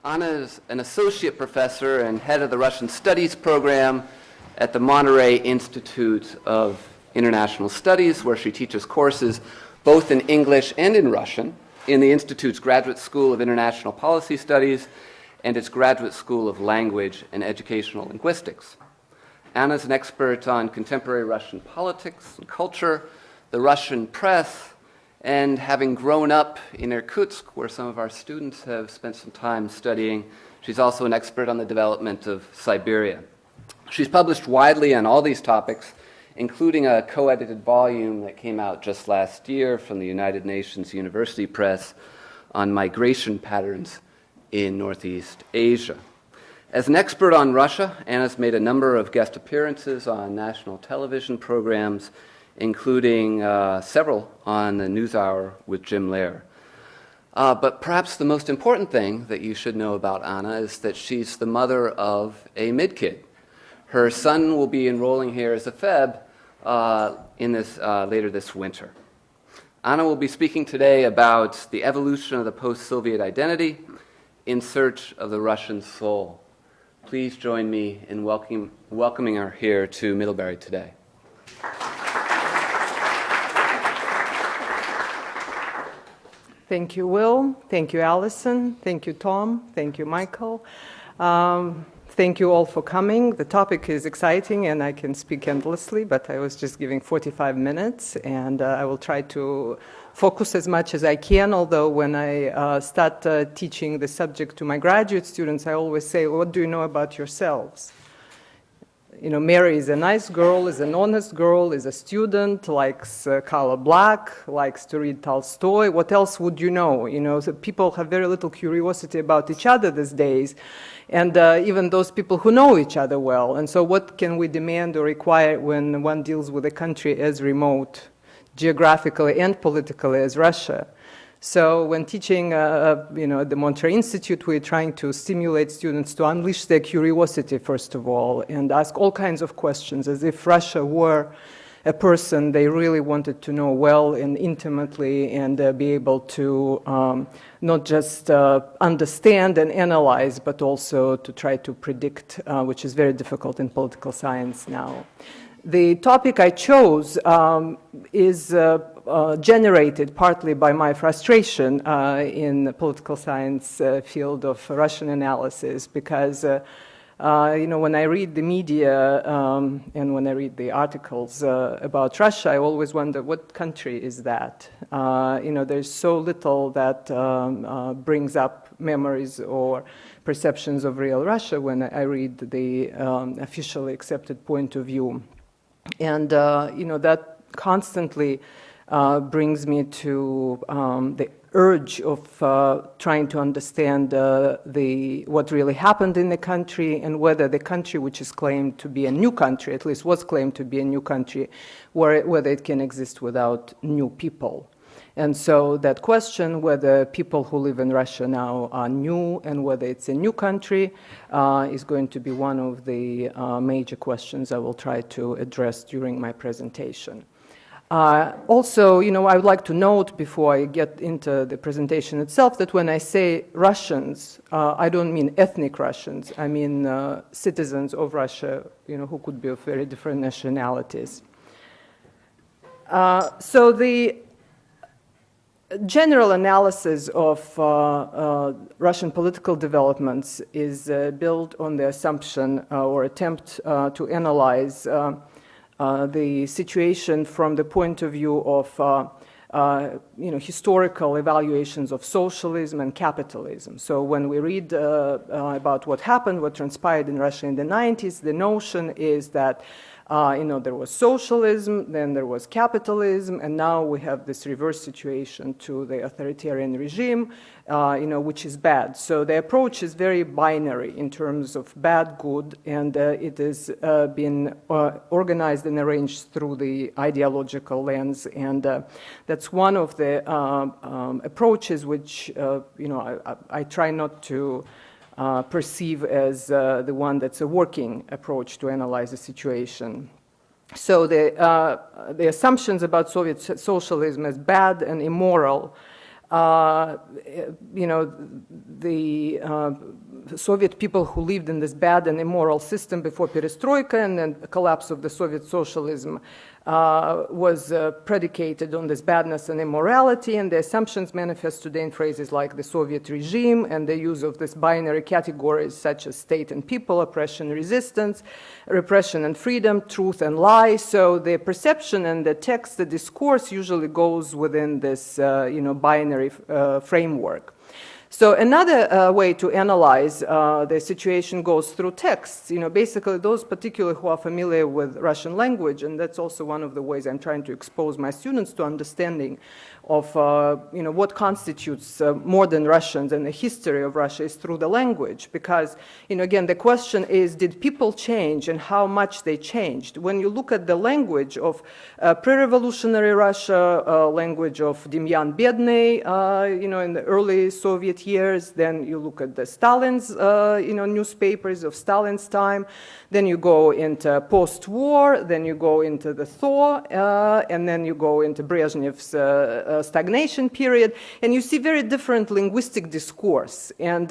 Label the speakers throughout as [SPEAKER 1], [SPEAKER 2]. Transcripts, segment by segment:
[SPEAKER 1] Anna is an associate professor and head of the Russian Studies program at the Monterey Institute of International Studies, where she teaches courses both in English and in Russian in the Institute's Graduate School of International Policy Studies and its Graduate School of Language and Educational Linguistics. Anna is an expert on contemporary Russian politics and culture, the Russian press, and having grown up in Irkutsk, where some of our students have spent some time studying, she's also an expert on the development of Siberia. She's published widely on all these topics, including a co-edited volume that came out just last year from the United Nations University Press on migration patterns in Northeast Asia. As an expert on Russia, Anna's made a number of guest appearances on national television programs, including several on the NewsHour with Jim Lehrer. But perhaps the most important thing that you should know about Anna is that she's the mother of a midkid. Her son will be enrolling here as a Feb later this winter. Anna will be speaking today about the evolution of the post-Soviet identity in search of the Russian soul. Please join me in welcoming her here to Middlebury today.
[SPEAKER 2] Thank you, Will. Thank you, Allison. Thank you, Tom. Thank you, Michael. Thank you all for coming. The topic is exciting, and I can speak endlessly, but I was just giving 45 minutes, and I will try to focus as much as I can, although when I start teaching the subject to my graduate students, I always say, what do you know about yourselves? You know, Mary is a nice girl, is an honest girl, is a student, likes color black, likes to read Tolstoy. What else would you know? You know, so people have very little curiosity about each other these days, and even those people who know each other well. And so what can we demand or require when one deals with a country as remote, geographically and politically, as Russia? So when teaching at the Monterey Institute, we're trying to stimulate students to unleash their curiosity, first of all, and ask all kinds of questions, as if Russia were a person they really wanted to know well and intimately, and be able to not just understand and analyze, but also to try to predict, which is very difficult in political science now. The topic I chose is generated partly by my frustration in the political science field of Russian analysis, because when I read the media and when I read the articles about Russia, I always wonder, what country is that? There's so little that brings up memories or perceptions of real Russia when I read the officially accepted point of view. And, that constantly brings me to the urge of trying to understand what really happened in the country, and whether the country, which is claimed to be a new country, at least was claimed to be a new country, whether it can exist without new people. And so that question, whether people who live in Russia now are new and whether it's a new country, is going to be one of the major questions I will try to address during my presentation. Also, I would like to note before I get into the presentation itself that when I say Russians, I don't mean ethnic Russians. I mean citizens of Russia, who could be of very different nationalities. So the general analysis of Russian political developments is built on the assumption or attempt to analyze the situation from the point of view of historical evaluations of socialism and capitalism. So when we read about what happened, what transpired in Russia in the 90s, the notion is that there was socialism, then there was capitalism, and now we have this reverse situation to the authoritarian regime, which is bad. So the approach is very binary in terms of bad, good, and it has been organized and arranged through the ideological lens, and that's one of the approaches which, I try not to perceive as the one that's a working approach to analyze the situation. So the assumptions about Soviet socialism as bad and immoral the Soviet people who lived in this bad and immoral system before perestroika and then the collapse of the Soviet socialism was predicated on this badness and immorality, and the assumptions manifest today in phrases like the Soviet regime and the use of this binary categories such as state and people, oppression, resistance, repression and freedom, truth and lie. So the perception and the text, the discourse usually goes within this binary framework. So another way to analyze the situation goes through texts. Basically those particularly who are familiar with Russian language, and that's also one of the ways I'm trying to expose my students to understanding of what constitutes modern Russians and the history of Russia is through the language. Because again, the question is, did people change and how much they changed? When you look at the language of pre-revolutionary Russia, language of Demyan Bedny, in the early Soviet years, then you look at the Stalin's newspapers of Stalin's time, then you go into post-war, then you go into the thaw, and then you go into Brezhnev's stagnation period, and you see very different linguistic discourse. And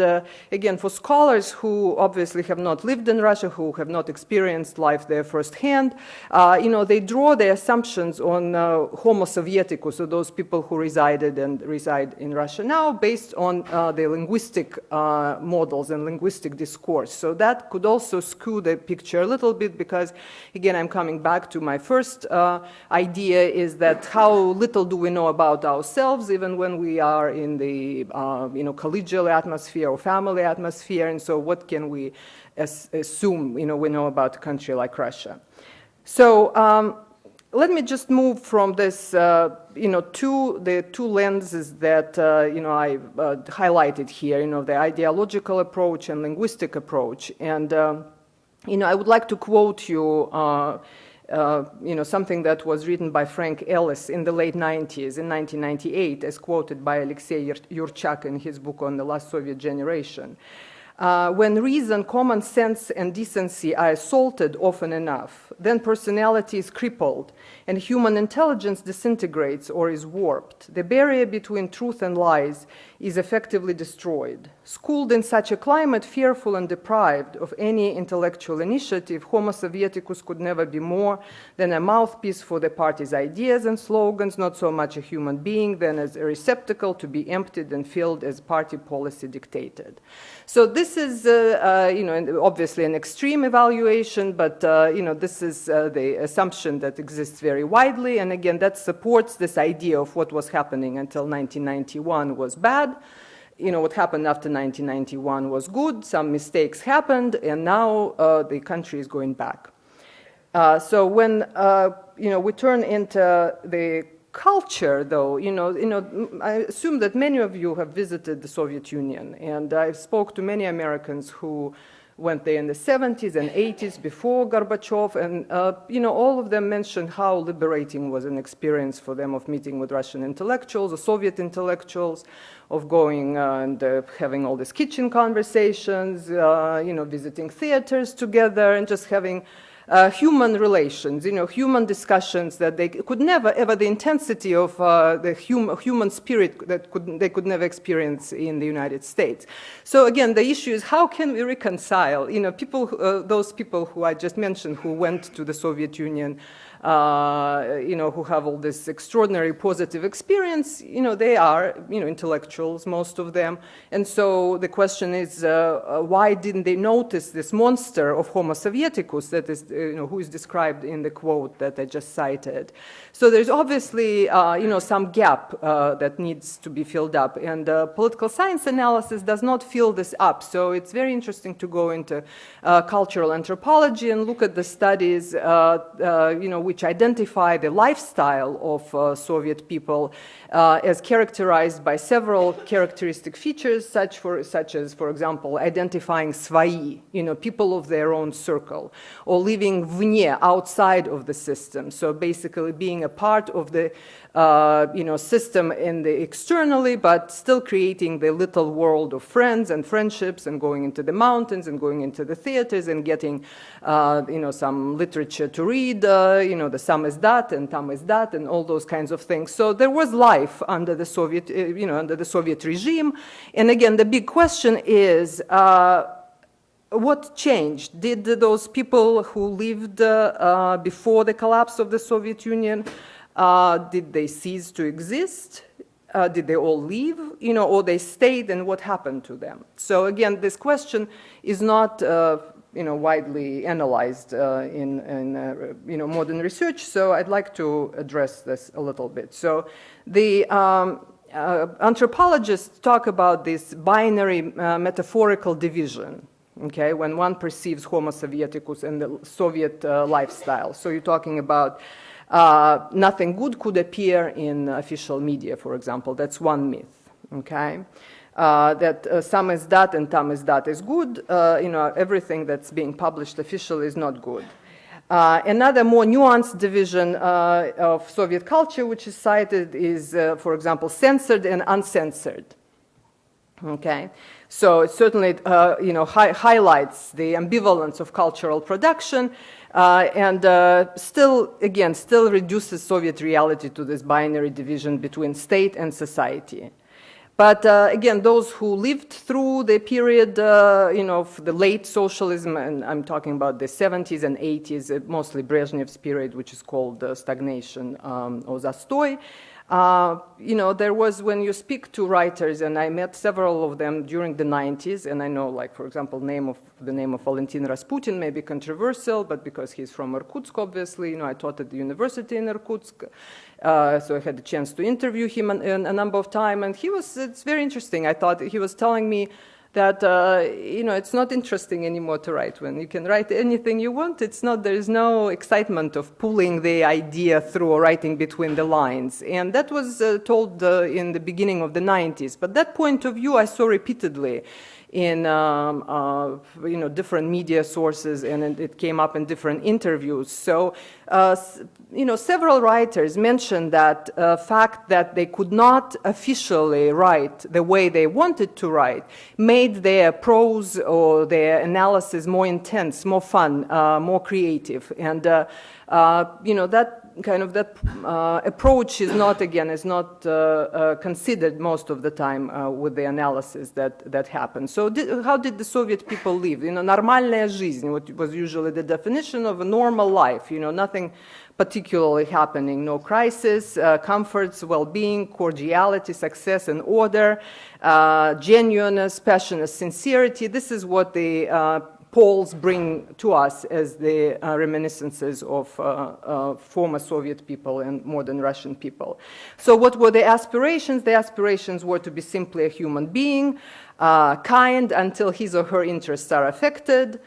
[SPEAKER 2] again, for scholars who obviously have not lived in Russia, who have not experienced life there firsthand, they draw their assumptions on Homo Sovieticus, so those people who resided and reside in Russia now, based on the linguistic models and linguistic discourse. So that could also skew the picture a little bit, because again, I'm coming back to my first idea, is that how little do we know about ourselves, even when we are in the collegial atmosphere or family atmosphere, and so what can we assume we know about a country like Russia. So let me just move from this to the two lenses that I highlighted here, the ideological approach and linguistic approach. And I would like to quote you something that was written by Frank Ellis in the late 90s, in 1998, as quoted by Alexei Yurchak in his book on the last Soviet generation. When reason, common sense, and decency are assaulted often enough, then personality is crippled and human intelligence disintegrates or is warped. The barrier between truth and lies is effectively destroyed. Schooled in such a climate, fearful and deprived of any intellectual initiative, Homo Sovieticus could never be more than a mouthpiece for the party's ideas and slogans, not so much a human being than as a receptacle to be emptied and filled as party policy dictated. So this is, obviously an extreme evaluation, but this is the assumption that exists very widely, and again, that supports this idea of what was happening until 1991 was bad. What happened after 1991 was good. Some mistakes happened, and now the country is going back. So when we turn into the culture, though, I assume that many of you have visited the Soviet Union, and I spoke to many Americans who went there in the 70s and 80s before Gorbachev, and all of them mentioned how liberating was an experience for them of meeting with Russian intellectuals, or Soviet intellectuals, of going and having all these kitchen conversations, visiting theaters together, and just having human relations, human discussions that they could never, ever, the intensity of the human spirit that they could never experience in the United States. So again, the issue is how can we reconcile, those people who I just mentioned who went to the Soviet Union, who have all this extraordinary positive experience, they are, intellectuals, most of them. And so the question is, why didn't they notice this monster of Homo Sovieticus that is, who is described in the quote that I just cited? So there's obviously, some gap that needs to be filled up. And political science analysis does not fill this up. So it's very interesting to go into cultural anthropology and look at the studies, which identify the lifestyle of Soviet people as characterized by several characteristic features, such as, for example, identifying svai, people of their own circle, or living vне, outside of the system. So basically being a part of the system externally, but still creating the little world of friends and friendships, and going into the mountains and going into the theaters and getting, some literature to read, the samizdat and tamizdat and all those kinds of things. So there was life under the Soviet, under the Soviet regime. And again, the big question is, what changed? Did those people who lived before the collapse of the Soviet Union, did they cease to exist? Did they all leave, or they stayed, and what happened to them? So again, this question is not, widely analyzed in modern research. So I'd like to address this a little bit. So the anthropologists talk about this binary metaphorical division. Okay, when one perceives Homo Sovieticus and the Soviet lifestyle. So you're talking about nothing good could appear in official media, for example. That's one myth. Okay, that samizdat and tamizdat is good. Everything that's being published officially is not good. Another more nuanced division of Soviet culture, which is cited, is, for example, censored and uncensored. Okay, so it certainly highlights the ambivalence of cultural production, and still reduces Soviet reality to this binary division between state and society. But again, those who lived through the period, of the late socialism, and I'm talking about the 70s and 80s, mostly Brezhnev's period, which is called stagnation or zastoy. There was, when you speak to writers, and I met several of them during the 90s, and I know, like, for example, the name of Valentin Rasputin may be controversial, but because he's from Irkutsk, obviously, I taught at the university in Irkutsk, so I had the chance to interview him a number of times, and it's very interesting. I thought he was telling me that, it's not interesting anymore to write. When you can write anything you want, there's no excitement of pulling the idea through or writing between the lines. And that was told in the beginning of the 90s. But that point of view I saw repeatedly in different media sources, and it came up in different interviews. So, several writers mentioned that fact that they could not officially write the way they wanted to write made their prose or their analysis more intense, more fun, more creative, and that approach is not considered most of the time with the analysis that happens. So how did the Soviet people live? Нормальная жизнь, what was usually the definition of a normal life, nothing particularly happening, no crisis, comforts, well-being, cordiality, success, and order, genuineness, passionate sincerity. This is what the Poles bring to us as the reminiscences of former Soviet people and modern Russian people. So what were the aspirations? The aspirations were to be simply a human being, kind until his or her interests are affected.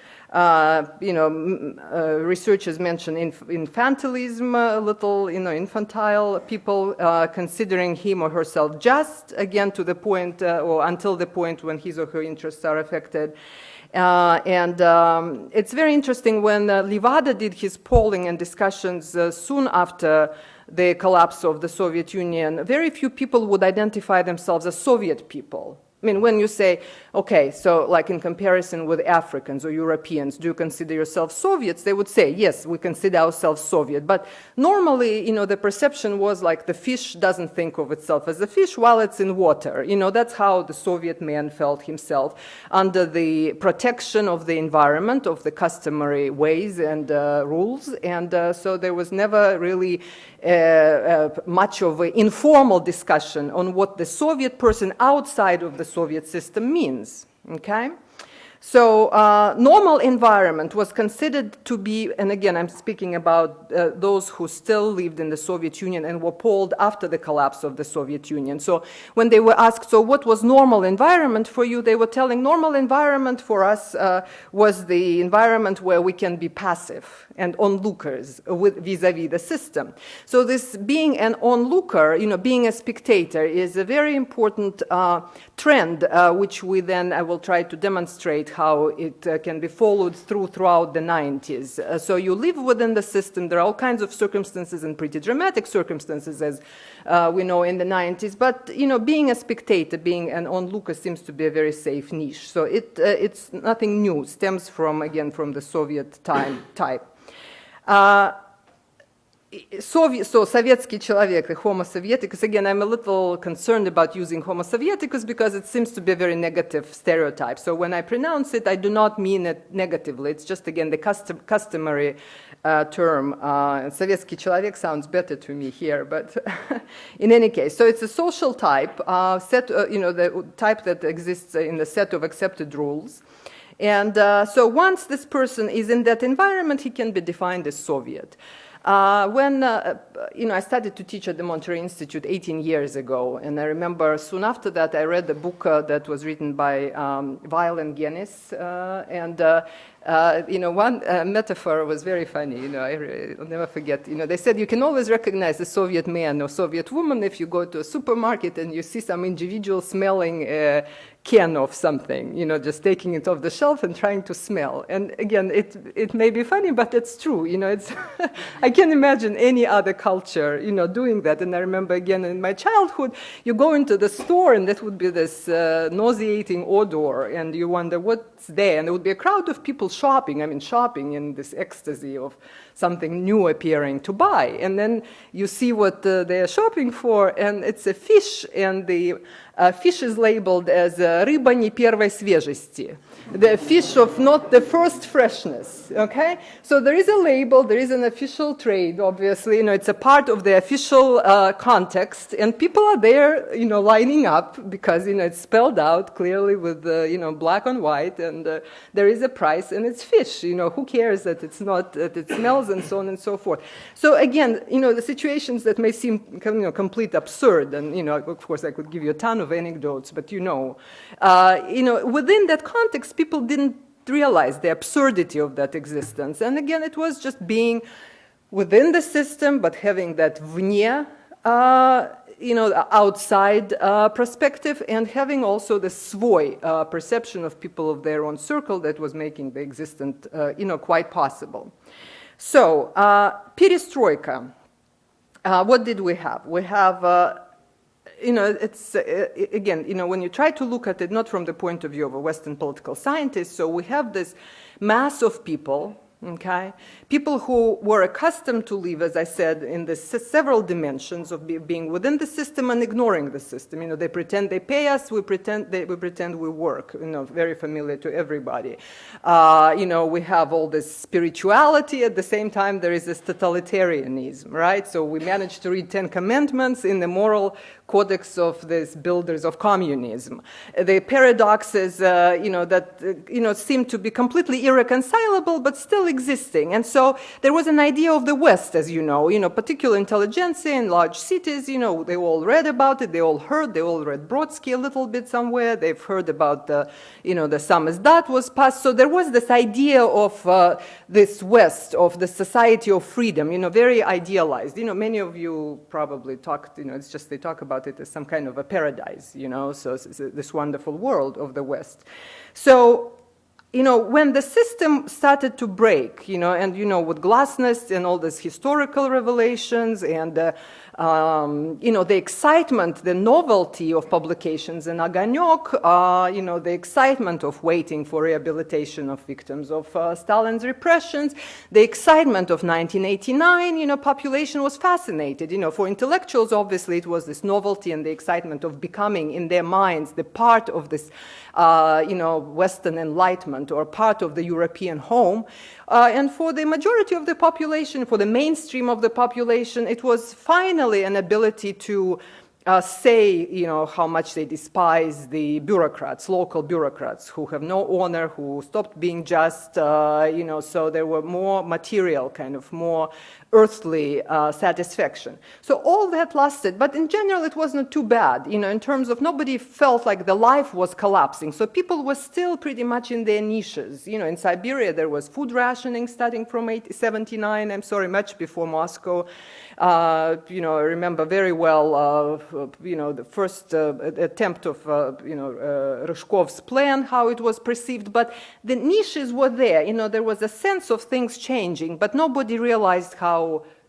[SPEAKER 2] Researchers mention infantilism, a little, infantile people considering him or herself just, again, to the point or until the point when his or her interests are affected. It's very interesting when Levada did his polling and discussions soon after the collapse of the Soviet Union, very few people would identify themselves as Soviet people. I mean, when you say, okay, so like in comparison with Africans or Europeans, do you consider yourself Soviets? They would say, yes, we consider ourselves Soviet. But normally, the perception was like the fish doesn't think of itself as a fish while it's in water. That's how the Soviet man felt himself, under the protection of the environment, of the customary ways and rules. And so there was never really much of an informal discussion on what the Soviet person outside of the Soviet system means. Okay? So normal environment was considered to be, and again I'm speaking about those who still lived in the Soviet Union and were polled after the collapse of the Soviet Union. So when they were asked, so what was normal environment for you, they were telling normal environment for us was the environment where we can be passive and onlookers vis-a-vis the system. So this being an onlooker, being a spectator, is a very important trend, which we then, I will try to demonstrate how it can be followed throughout the 90s. So you live within the system. There are all kinds of circumstances and pretty dramatic circumstances, as we know, in the 90s. But, being a spectator, being an onlooker seems to be a very safe niche. So it's nothing new, stems from the Soviet type. Советский человек, the Homo Sovieticus, again, I'm a little concerned about using Homo Sovieticus because it seems to be a very negative stereotype. So when I pronounce it, I do not mean it negatively. It's just, again, the customary term. Советский человек sounds better to me here, but in any case. So it's a social type, the type that exists in the set of accepted rules. And so once this person is in that environment, he can be defined as Soviet. When I started to teach at the Monterey Institute 18 years ago, and I remember soon after that I read a book that was written by Weil and Guinness, one metaphor was very funny. I'll never forget. They said you can always recognize a Soviet man or Soviet woman if you go to a supermarket and you see some individual smelling can of something, just taking it off the shelf and trying to smell. And again, it may be funny, but it's true. It's I can't imagine any other culture, doing that. And I remember again in my childhood, you go into the store and that would be this nauseating odor, and you wonder what's there. And there would be a crowd of people shopping in this ecstasy of something new appearing to buy. And then you see what they're shopping for, and it's a fish, and the fish is labeled as рыба не первой свежести, the fish of not the first freshness, okay? So there is a label, there is an official trade, obviously, it's a part of the official context, and people are there, lining up because, it's spelled out clearly with, black on white, and there is a price, and it's fish, who cares that it's not, that it smells, and so on and so forth. So again, the situations that may seem, complete absurd, and, of course, I could give you a ton of anecdotes, but within that context, people didn't realize the absurdity of that existence. And again, it was just being within the system, but having that vне, outside perspective, and having also the svой perception of people of their own circle that was making the existence, quite possible. So, perestroika. What did we have? We have it's, again, when you try to look at it, not from the point of view of a Western political scientist, so we have this mass of people, okay? People who were accustomed to live, as I said, in the several dimensions of being within the system and ignoring the system. They pretend they pay us, we pretend we work, very familiar to everybody. We have all this spirituality, at the same time there is this totalitarianism, right? So we managed to read 10 Commandments in the moral codex of these builders of communism. The paradoxes, seem to be completely irreconcilable, but still existing. And so there was an idea of the West, as particular intelligentsia in large cities, they all read about it, they all read Brodsky a little bit somewhere, they've heard about the Samizdat was passed. So there was this idea of this West, of the society of freedom, very idealized. Many of you probably talked, it's just they talk about it as some kind of a paradise, so it's this wonderful world of the West. So, when the system started to break, and, with Glasnost and all these historical revelations and, the excitement, the novelty of publications in Огонек, the excitement of waiting for rehabilitation of victims of Stalin's repressions, the excitement of 1989, population was fascinated. For intellectuals, obviously, it was this novelty and the excitement of becoming, in their minds, the part of this, Western Enlightenment or part of the European home. And for the majority of the population, for the mainstream of the population, it was finally an ability to say, how much they despise the bureaucrats, local bureaucrats who have no honor, who stopped being just, so there were more material, more earthly satisfaction. So all that lasted, but in general it wasn't too bad, in terms of nobody felt like the life was collapsing. So people were still pretty much in their niches. In Siberia there was food rationing starting from 79, much before Moscow. I remember very well, the first attempt of, Ryzhkov's plan, how it was perceived, but the niches were there. There was a sense of things changing, but nobody realized how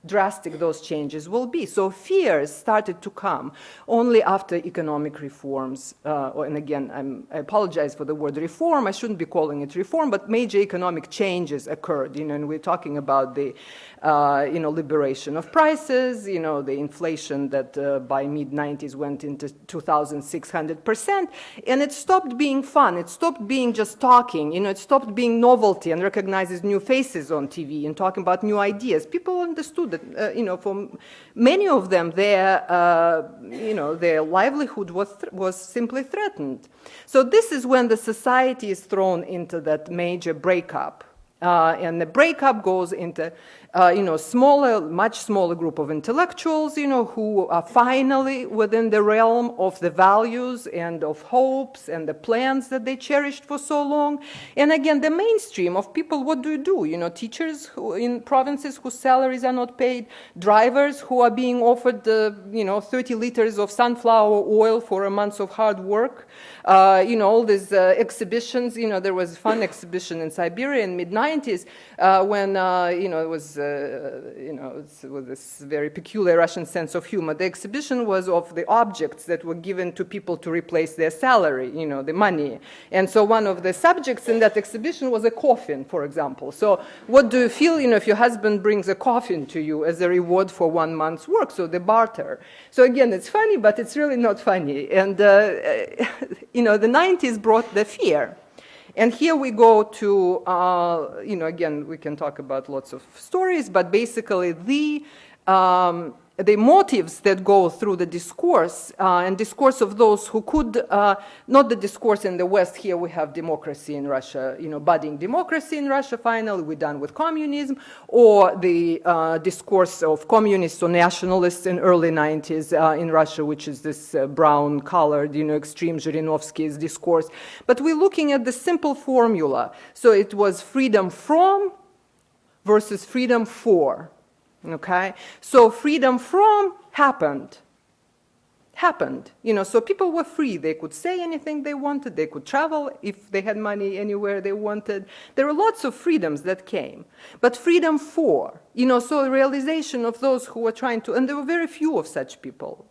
[SPEAKER 2] drastic those changes will be. So fears started to come only after economic reforms. And again, I apologize for the word reform. I shouldn't be calling it reform, but major economic changes occurred. And we're talking about the liberation of prices. The inflation that by mid-90s went into 2,600%, and it stopped being fun. It stopped being just talking. It stopped being novelty and recognizes new faces on TV and talking about new ideas. People understood that, for many of them, their livelihood was simply threatened. So this is when the society is thrown into that major breakup. And the breakup goes into, much smaller group of intellectuals, who are finally within the realm of the values and of hopes and the plans that they cherished for so long. And again, the mainstream of people, what do? Teachers who, in provinces whose salaries are not paid, drivers who are being offered, 30 liters of sunflower oil for a month of hard work. All these exhibitions. There was a fun exhibition in Siberia in mid-90s when, it was, with this very peculiar Russian sense of humor. The exhibition was of the objects that were given to people to replace their salary, the money. And so one of the subjects in that exhibition was a coffin, for example. So what do you feel, if your husband brings a coffin to you as a reward for 1 month's work? So they barter. So again, it's funny, but it's really not funny. And, the 90s brought the fear. And here we go to, again, we can talk about lots of stories, but basically the motives that go through the discourse and discourse of those who could, not the discourse in the West. Here we have democracy in Russia, budding democracy in Russia, finally, we're done with communism, or the discourse of communists or nationalists in early 90s in Russia, which is this brown-colored, extreme Zhirinovsky's discourse. But we're looking at the simple formula. So it was freedom from versus freedom for. Okay, so freedom from happened. So people were free. They could say anything they wanted. They could travel if they had money anywhere they wanted. There were lots of freedoms that came. But freedom for, so the realization of those who were trying to, and there were very few of such people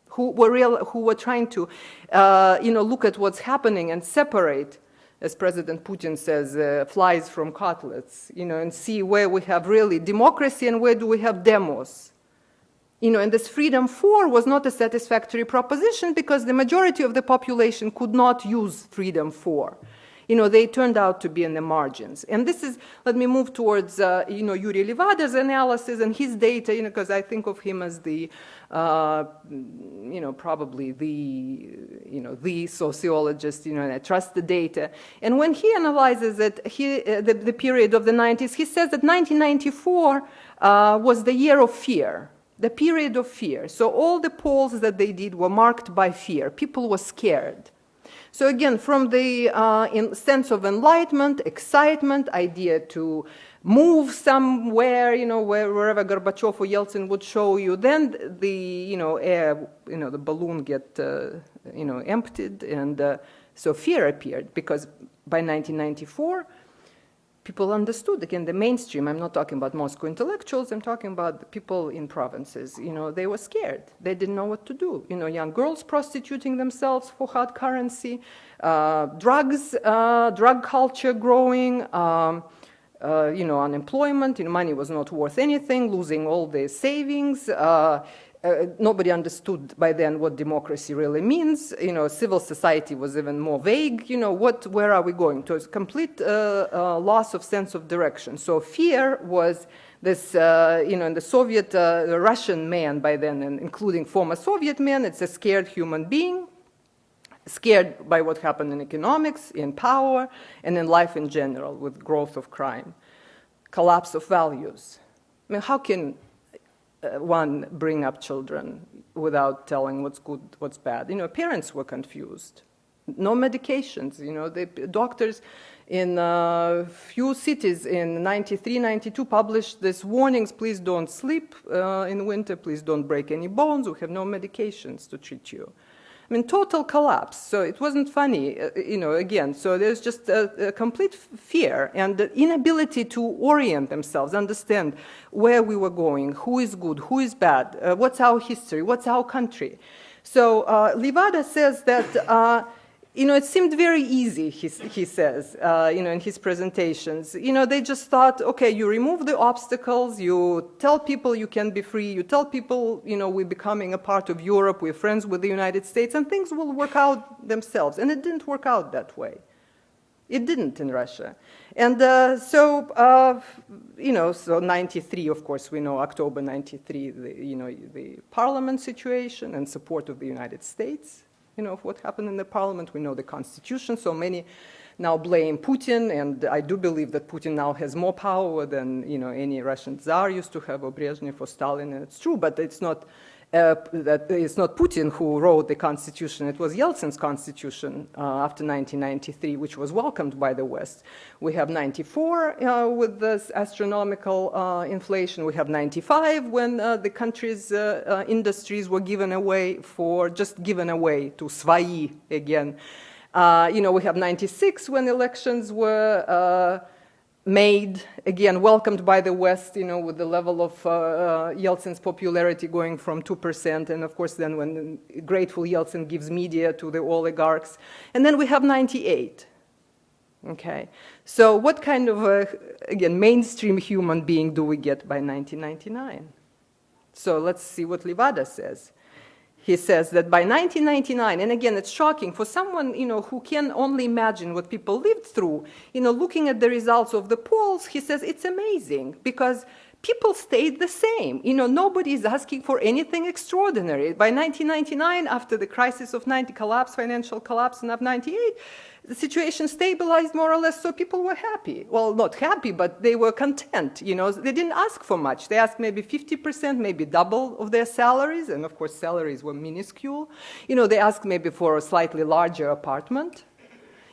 [SPEAKER 2] who were trying to, look at what's happening and separate, as President Putin says, flies from cutlets, and see where we have really democracy and where do we have demos. And this freedom for was not a satisfactory proposition because the majority of the population could not use freedom for. They turned out to be in the margins. And this is, let me move towards, Yuri Levada's analysis and his data, because I think of him as the, probably the sociologist, and I trust the data. And when he analyzes it, the period of the 90s, he says that 1994 was the year of fear. The period of fear. So all the polls that they did were marked by fear. People were scared. So again, from the sense of enlightenment, excitement, idea to move somewhere, wherever Gorbachev or Yeltsin would show you, then the, air, the balloon get, emptied, and so fear appeared because by 1994, people understood, again, the mainstream. I'm not talking about Moscow intellectuals. I'm talking about the people in provinces. They were scared. They didn't know what to do. Young girls prostituting themselves for hard currency, drugs, drug culture growing, unemployment. Money was not worth anything, losing all their savings. Nobody understood by then what democracy really means. Civil society was even more vague. Where are we going? To a complete loss of sense of direction. So fear was this, in the Soviet, Russian man by then, and including former Soviet men, it's a scared human being, scared by what happened in economics, in power, and in life in general, with growth of crime, collapse of values. How can one bring up children without telling what's good, what's bad? Parents were confused. No medications. The doctors in a few cities in 93, 92 published these warnings: please don't sleep in winter, please don't break any bones, we have no medications to treat you. I mean, total collapse. So it wasn't funny, again. So there's just a complete fear and the inability to orient themselves, understand where we were going, who is good, who is bad, what's our history, what's our country. So Levada says that it seemed very easy, he says, in his presentations. They just thought, okay, you remove the obstacles, you tell people you can be free, you tell people, we're becoming a part of Europe, we're friends with the United States, and things will work out themselves. And it didn't work out that way. It didn't in Russia. And so 93, of course, we know October 93, the parliament situation and support of the United States. Of what happened in the parliament. We know the constitution, so many now blame Putin, and I do believe that Putin now has more power than any Russian Tsar used to have, or Brezhnev or Stalin, and it's true, but it's not that it's not Putin who wrote the constitution. It was Yeltsin's constitution after 1993, which was welcomed by the West. We have 94 with this astronomical inflation. We have 95 when the country's industries were given away to свои again. We have 96 when elections were made, again, welcomed by the West, with the level of Yeltsin's popularity going from 2%, and of course then when grateful Yeltsin gives media to the oligarchs. And then we have 98. Okay, so what kind of, again, mainstream human being do we get by 1999? So let's see what Levada says. He says that by 1999, and again, it's shocking for someone, who can only imagine what people lived through, looking at the results of the polls, he says it's amazing because people stayed the same. Nobody is asking for anything extraordinary. By 1999, after the crisis of financial collapse of 98, the situation stabilized more or less, so people were happy. Well, not happy, but they were content. They didn't ask for much. They asked maybe 50%, maybe double of their salaries, and of course salaries were minuscule. They asked maybe for a slightly larger apartment.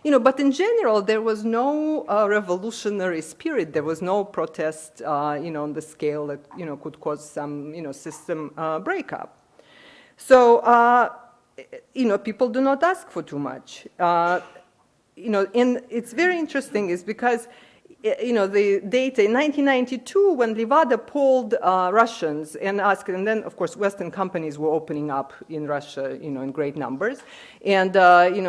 [SPEAKER 2] But in general, there was no revolutionary spirit. There was no protest, on the scale that, could cause some, system breakup. So, people do not ask for too much. And it's very interesting is because, the data in 1992 when Levada polled Russians and asked, and then of course Western companies were opening up in Russia, in great numbers, and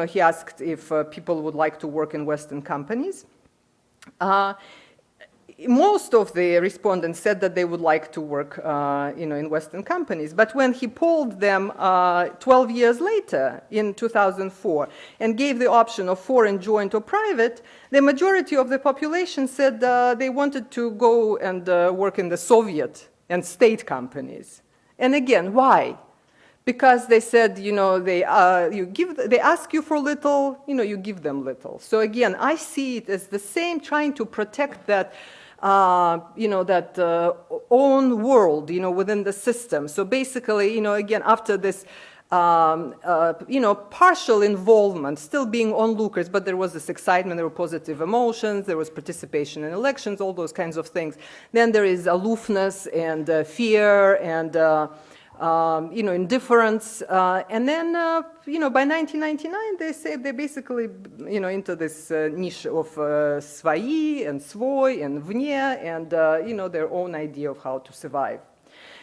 [SPEAKER 2] he asked if people would like to work in Western companies. Most of the respondents said that they would like to work, in Western companies. But when he polled them 12 years later, in 2004, and gave the option of foreign, joint, or private, the majority of the population said they wanted to go and work in the Soviet and state companies. And again, why? Because they said, they ask you for little, you give them little. So again, I see it as the same, trying to protect that. That own world, within the system. So basically, again, after this, partial involvement, still being onlookers, but there was this excitement, there were positive emotions, there was participation in elections, all those kinds of things. Then there is aloofness and fear and, indifference. And then, by 1999, they say they're basically, into this niche of свои and свой and вне and, their own idea of how to survive.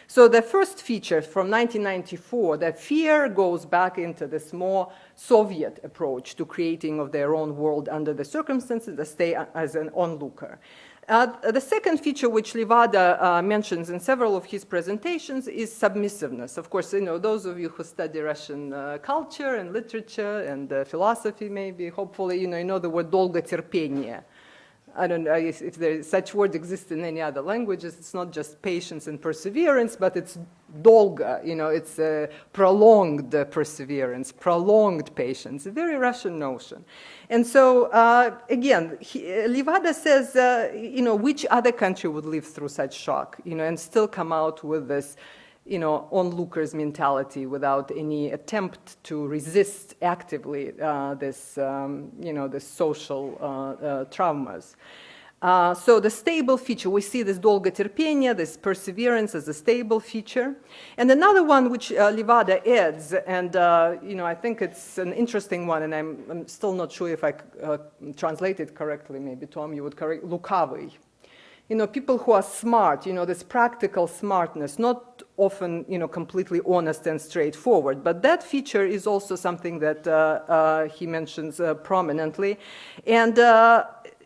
[SPEAKER 2] So the first feature from 1994, that fear goes back into this more Soviet approach to creating of their own world under the circumstances, they stay as an onlooker. The second feature which Levada mentions in several of his presentations is submissiveness. Of course, those of you who study Russian culture and literature and philosophy, maybe, hopefully, you know the word долготерпение. I don't know if such word exists in any other languages. It's not just patience and perseverance, but it's долго, it's a prolonged perseverance, prolonged patience, a very Russian notion. And so, again, Levada says, which other country would live through such shock, and still come out with this, onlookers mentality without any attempt to resist actively this, this social traumas. So the stable feature, we see this dolgoterpenia, this perseverance as a stable feature. And another one which Levada adds, and I think it's an interesting one, and I'm still not sure if I translate it correctly. Maybe Tom, you would correct, lukavy. People who are smart, this practical smartness, not often, completely honest and straightforward. But that feature is also something that he mentions prominently. And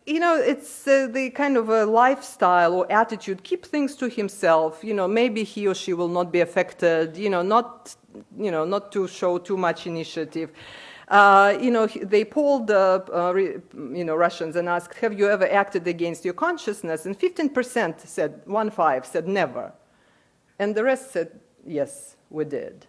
[SPEAKER 2] it's the kind of a lifestyle or attitude, keep things to himself, maybe he or she will not be affected, not to show too much initiative. They polled, Russians and asked, have you ever acted against your consciousness? And 15% said, 1/5 said never. And the rest said, yes, we did.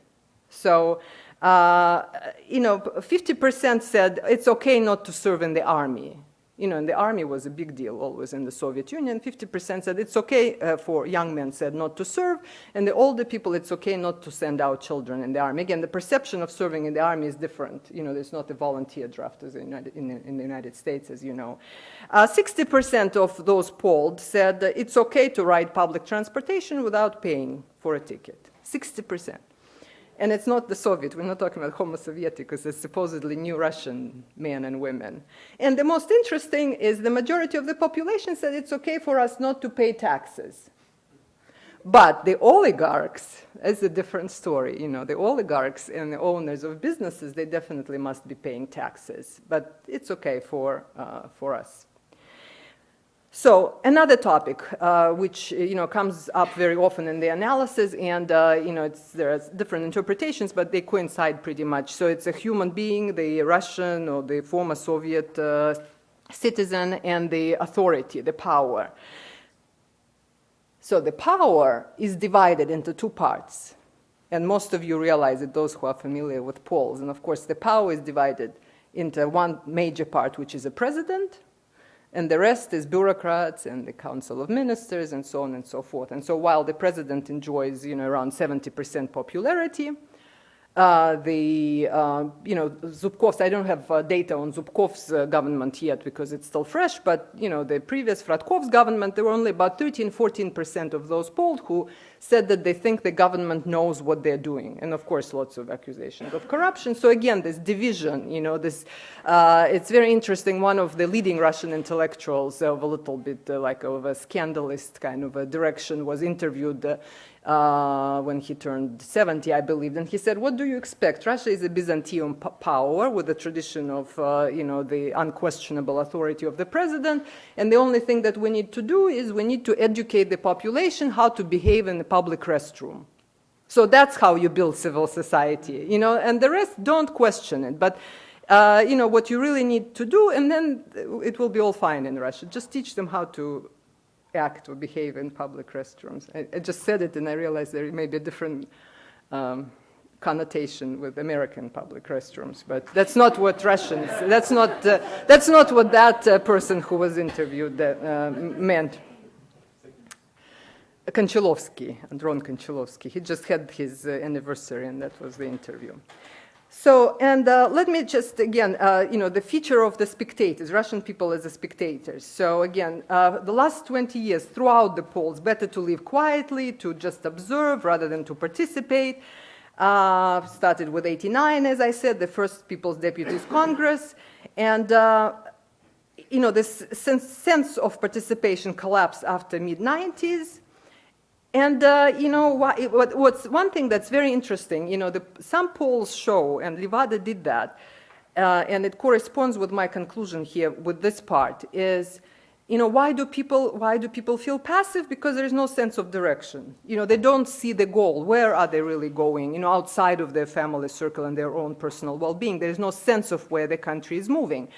[SPEAKER 2] So, 50% said it's okay not to serve in the army. And the army was a big deal always in the Soviet Union. 50% said it's okay for young men said not to serve, and the older people it's okay not to send out children in the army. Again, the perception of serving in the army is different. There's not a volunteer draft as in the United States, as you know. 60% of those polled said it's okay to ride public transportation without paying for a ticket. 60%. And it's not the Soviet. We're not talking about Homo Sovieticus. It's supposedly new Russian men and women. And the most interesting is the majority of the population said it's okay for us not to pay taxes. But the oligarchs is a different story. The oligarchs and the owners of businesses, they definitely must be paying taxes. But it's okay for us. So another topic which comes up very often in the analysis, and there are different interpretations, but they coincide pretty much. So it's a human being, the Russian or the former Soviet citizen, and the authority, the power. So the power is divided into two parts, and most of you realize it, those who are familiar with polls. And of course, the power is divided into one major part, which is a president. And the rest is bureaucrats and the Council of Ministers and so on and so forth. And so while the president enjoys, around 70% popularity, Zubkov's, I don't have data on Zubkov's government yet because it's still fresh, but, the previous Fratkov's government, there were only about 13-14% of those polled who said that they think the government knows what they're doing. And of course, lots of accusations of corruption. So again, this division, it's very interesting. One of the leading Russian intellectuals of a little bit like of a scandalist kind of a direction was interviewed when he turned 70, I believe. And he said, what do you expect? Russia is a Byzantine power with a tradition of, the unquestionable authority of the president. And the only thing that we need to do is we need to educate the population how to behave in the public restroom. So that's how you build civil society, and the rest don't question it. But, what you really need to do, and then it will be all fine in Russia. Just teach them how to act or behave in public restrooms. I just said it and I realized there may be a different connotation with American public restrooms, but that's not what Russians, that's not what that person who was interviewed meant. Andron Konchalovsky, he just had his anniversary and that was the interview. So, and let me just, again, the feature of the spectators, Russian people as the spectators. So, again, the last 20 years, throughout the polls, better to live quietly, to just observe rather than to participate. Started with 89, as I said, the first People's Deputies Congress. And, this sense of participation collapsed after mid-90s. And, what's one thing that's very interesting, some polls show, and Levada did that, and it corresponds with my conclusion here with this part, is, why do people feel passive? Because there is no sense of direction. They don't see the goal. Where are they really going? Outside of their family circle and their own personal well-being, there is no sense of where the country is moving.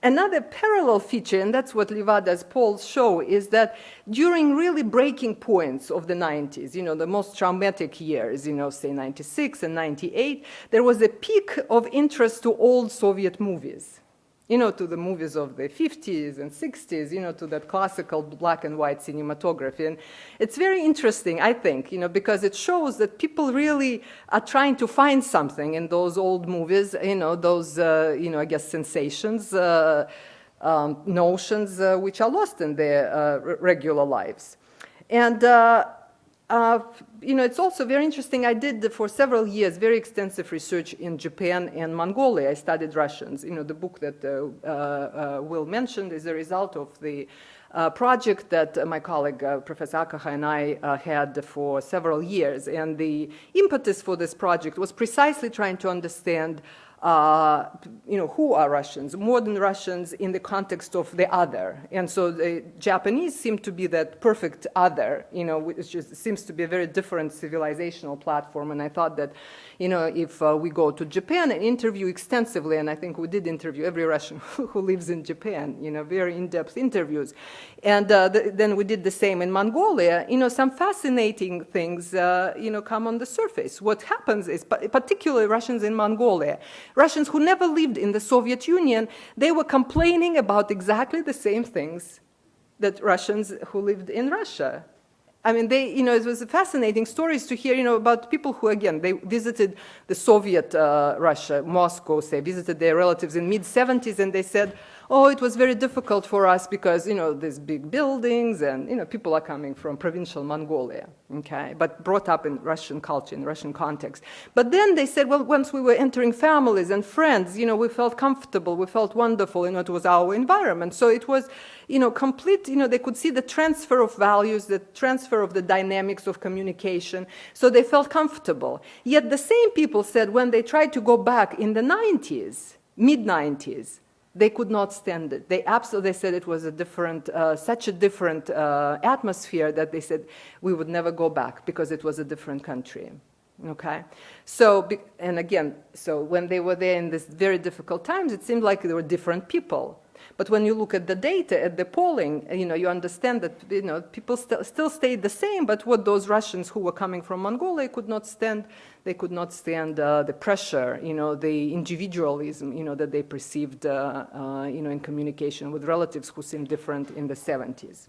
[SPEAKER 2] Another parallel feature, and that's what Levada's polls show, is that during really breaking points of the 90s, the most traumatic years, say 96 and 98, there was a peak of interest to old Soviet movies, to the movies of the 50s and 60s, to that classical black and white cinematography. And it's very interesting, I think, because it shows that people really are trying to find something in those old movies, those, I guess, sensations. notions which are lost in their regular lives. And it's also very interesting. I did for several years very extensive research in Japan and Mongolia. I studied Russians. The book that Will mentioned is a result of the project that my colleague Professor Akaha and I had for several years. And the impetus for this project was precisely trying to understand who are Russians, modern Russians in the context of the other. And so the Japanese seem to be that perfect other, which seems to be a very different civilizational platform. And I thought that, if we go to Japan and interview extensively, and I think we did interview every Russian who lives in Japan, very in-depth interviews. And then we did the same in Mongolia. Some fascinating things, come on the surface. What happens is, particularly Russians in Mongolia, Russians who never lived in the Soviet Union, they were complaining about exactly the same things that Russians who lived in Russia. I mean, it was fascinating stories to hear, about people who, again, they visited the Soviet Russia, Moscow, say, visited their relatives in mid-70s, and they said, oh, it was very difficult for us because, these big buildings and, people are coming from provincial Mongolia, okay, but brought up in Russian culture, in Russian context. But then they said, well, once we were entering families and friends, we felt comfortable, we felt wonderful, it was our environment. So it was, complete, they could see the transfer of values, the transfer of the dynamics of communication, so they felt comfortable. Yet the same people said when they tried to go back in the 90s, mid-90s, they could not stand it. They said it was a different, such a different atmosphere that they said we would never go back because it was a different country. Okay, so and again, so when they were there in these very difficult times, it seemed like they were different people. But when you look at the data, at the polling, you understand that people still stayed the same. But what those Russians who were coming from Mongolia could not stand, they could not stand the pressure, the individualism, that they perceived, in communication with relatives who seemed different in the 70s.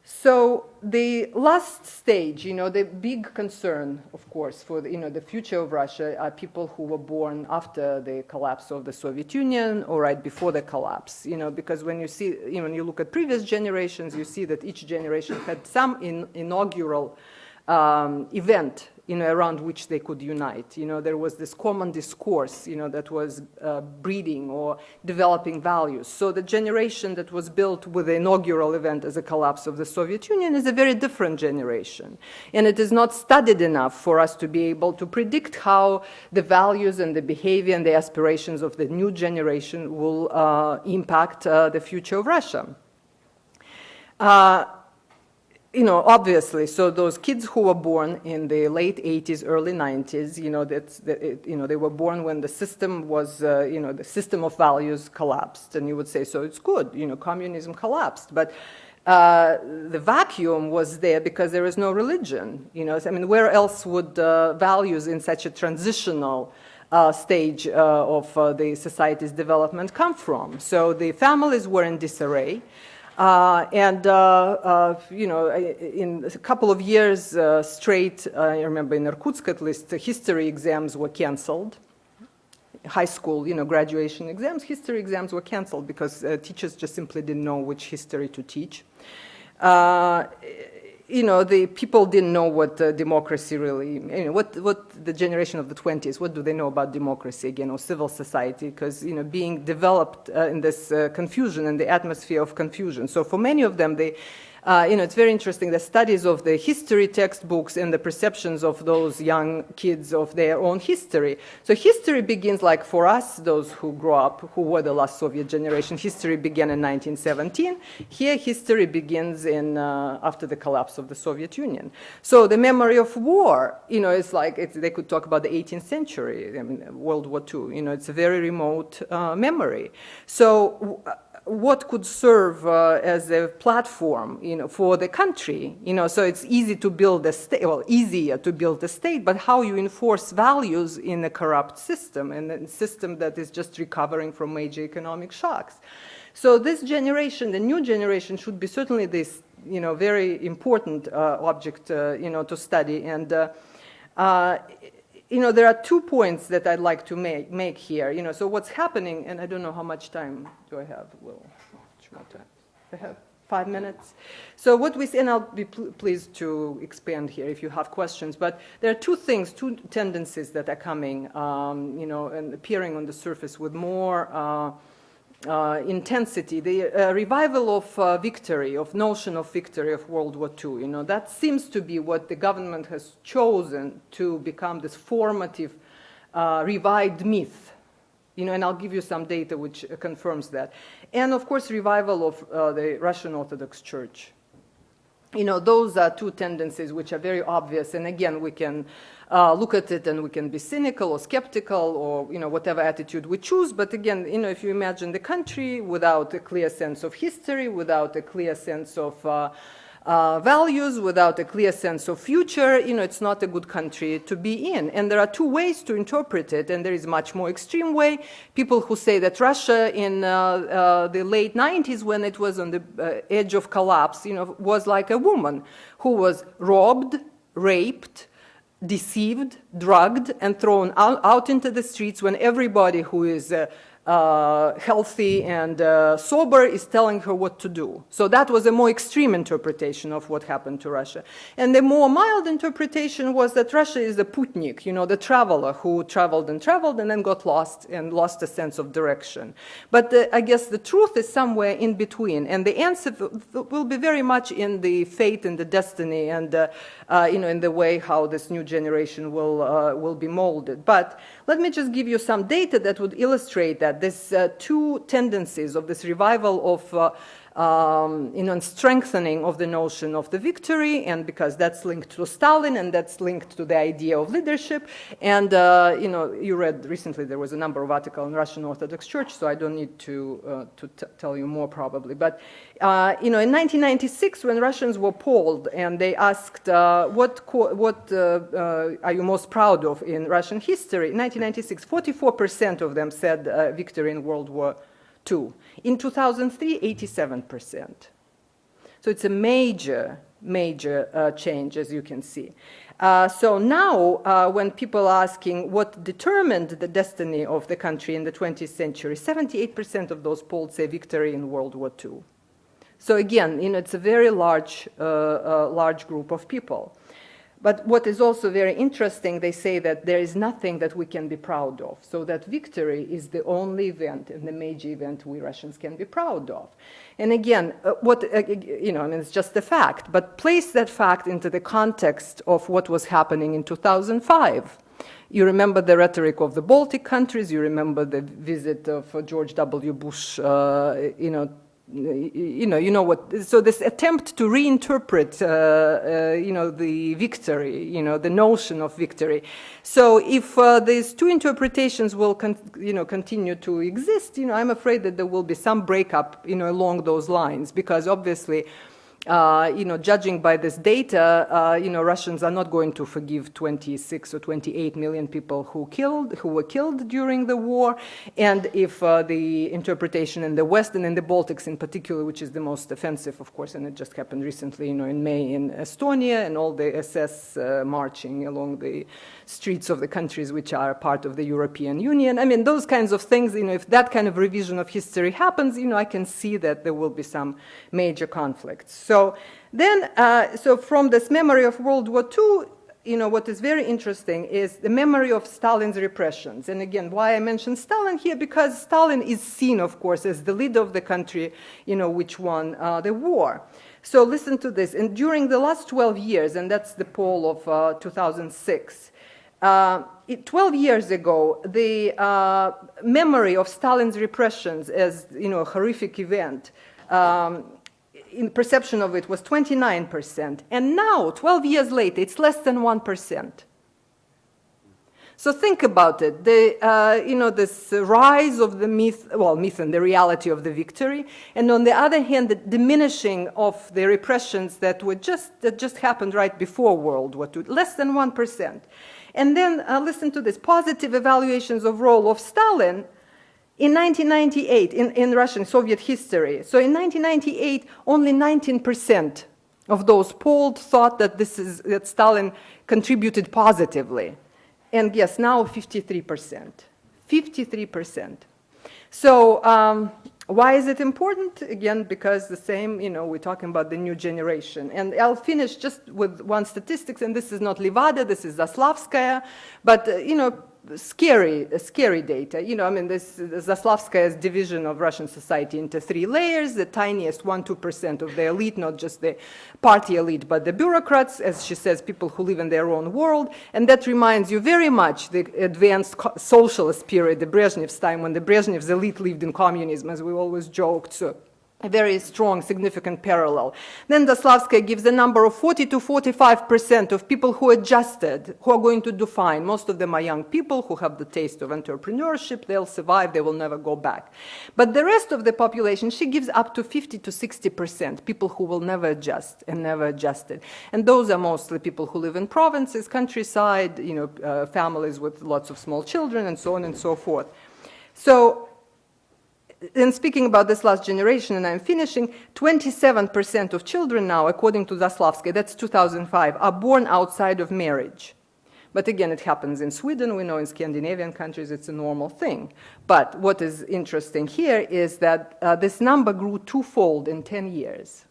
[SPEAKER 2] So the last stage, the big concern, of course, for the future of Russia are people who were born after the collapse of the Soviet Union or right before the collapse. Because when you see, when you look at previous generations, you see that each generation had some inaugural event, around which they could unite. There was this common discourse, that was breeding or developing values. So the generation that was built with the inaugural event as a collapse of the Soviet Union is a very different generation. And it is not studied enough for us to be able to predict how the values and the behavior and the aspirations of the new generation will impact the future of Russia. Obviously, so those kids who were born in the late 80s, early 90s, they were born when the system was, the system of values collapsed. And you would say, so it's good, communism collapsed. But the vacuum was there because there is no religion. Where else would values in such a transitional stage of the society's development come from? So the families were in disarray. In a couple of years straight, I remember in Irkutsk at least, history exams were canceled. High school, graduation exams, history exams were canceled because teachers just simply didn't know which history to teach. The people didn't know what democracy really, what the generation of the 20s, what do they know about democracy again, or civil society? Because, being developed in this confusion and the atmosphere of confusion. So for many of them, they, it's very interesting, the studies of the history textbooks and the perceptions of those young kids of their own history. So history begins, like for us, those who grew up, who were the last Soviet generation, history began in 1917. Here, history begins after the collapse of the Soviet Union. So the memory of war, it's like, they could talk about the 18th century, World War II, it's a very remote memory. So what could serve as a platform, for the country, so it's easy to build a state, well, easier to build a state, but how you enforce values in a corrupt system, and a system that is just recovering from major economic shocks. So this generation, the new generation, should be certainly this, very important object, to study, and there are 2 points that I'd like to make here. So what's happening, and I don't know how much time do I have. Well, I have 5 minutes. So what we see, and I'll be pleased to expand here if you have questions, but there are 2 things, 2 tendencies that are coming, and appearing on the surface with more intensity. The revival of victory, of notion of victory of World War II, that seems to be what the government has chosen to become this formative, revived myth. And I'll give you some data which confirms that. And of course, revival of the Russian Orthodox Church. Those are 2 tendencies which are very obvious. And again, we can look at it and we can be cynical or skeptical or, whatever attitude we choose. But again, if you imagine the country without a clear sense of history, without a clear sense of values, without a clear sense of future, it's not a good country to be in. And there are 2 ways to interpret it, and there is a much more extreme way. People who say that Russia in the late 90s, when it was on the edge of collapse, was like a woman who was robbed, raped, deceived, drugged, and thrown out into the streets when everybody who is healthy and sober is telling her what to do. So that was a more extreme interpretation of what happened to Russia. And the more mild interpretation was that Russia is the putnik, the traveler who traveled and then got lost and lost a sense of direction. But I guess the truth is somewhere in between. And the answer will be very much in the fate and the destiny and, in the way how this new generation will be molded. But let me just give you some data that would illustrate that. These 2 tendencies of this revival of strengthening of the notion of the victory, and because that's linked to Stalin and that's linked to the idea of leadership. And you read recently there was a number of articles on Russian Orthodox Church, so I don't need to tell you more probably. But in 1996, when Russians were polled and they asked what are you most proud of in Russian history, in 1996, 44% of them said victory in World War II. In 2003, 87%. So it's a major change, as you can see. So now, when people are asking what determined the destiny of the country in the 20th century, 78% of those polled say victory in World War II. So again, it's a very large group of people. But what is also very interesting, they say that there is nothing that we can be proud of. So that victory is the only event and the major event we Russians can be proud of. And again, it's just a fact. But place that fact into the context of what was happening in 2005. You remember the rhetoric of the Baltic countries. You remember the visit of George W. Bush, so this attempt to reinterpret, the victory, the notion of victory. So if these 2 interpretations will, continue to exist, I'm afraid that there will be some breakup, along those lines, because obviously, judging by this data, Russians are not going to forgive 26 or 28 million people who were killed during the war. And if the interpretation in the West and in the Baltics in particular, which is the most offensive, of course, and it just happened recently, in May in Estonia, and all the SS marching along the streets of the countries which are part of the European Union. I mean, those kinds of things, if that kind of revision of history happens, I can see that there will be some major conflicts. So then, from this memory of World War II, what is very interesting is the memory of Stalin's repressions. And again, why I mention Stalin here, because Stalin is seen, of course, as the leader of the country, which won the war. So listen to this. And during the last 12 years, and that's the poll of 2006, 12 years ago, the memory of Stalin's repressions as, a horrific event, in perception of it was 29%. And now, 12 years later, it's less than 1%. So think about it. This rise of the myth and the reality of the victory, and on the other hand, the diminishing of the repressions that just happened right before World War II, less than 1%. And then listen to this: positive evaluations of role of Stalin in 1998 in Russian Soviet history. So in 1998, only 19% of those polled thought that Stalin contributed positively. And yes, now 53%. 53%. So why is it important? Again, because the same, we're talking about the new generation. And I'll finish just with one statistics, and this is not Levada, this is Zaslavskaya, but, scary data. This Zaslavskaya's division of Russian society into 3 layers, the tiniest 1-2% of the elite, not just the party elite, but the bureaucrats, as she says, people who live in their own world. And that reminds you very much the advanced socialist period, the Brezhnev's time, when the Brezhnev's elite lived in communism, as we always joked. So a very strong, significant parallel. Then Zaslavskaya gives the number of 40 to 45% of people who adjusted, who are going to do fine. Most of them are young people who have the taste of entrepreneurship. They'll survive. They will never go back. But the rest of the population, she gives up to 50 to 60%, people who will never adjust and never adjusted. And those are mostly people who live in provinces, countryside, families with lots of small children, and so on and so forth. So, and speaking about this last generation, and I'm finishing, 27% of children now, according to Zaslavskaya, that's 2005, are born outside of marriage. But again, it happens in Sweden. We know in Scandinavian countries it's a normal thing. But what is interesting here is that this number grew twofold in 10 years.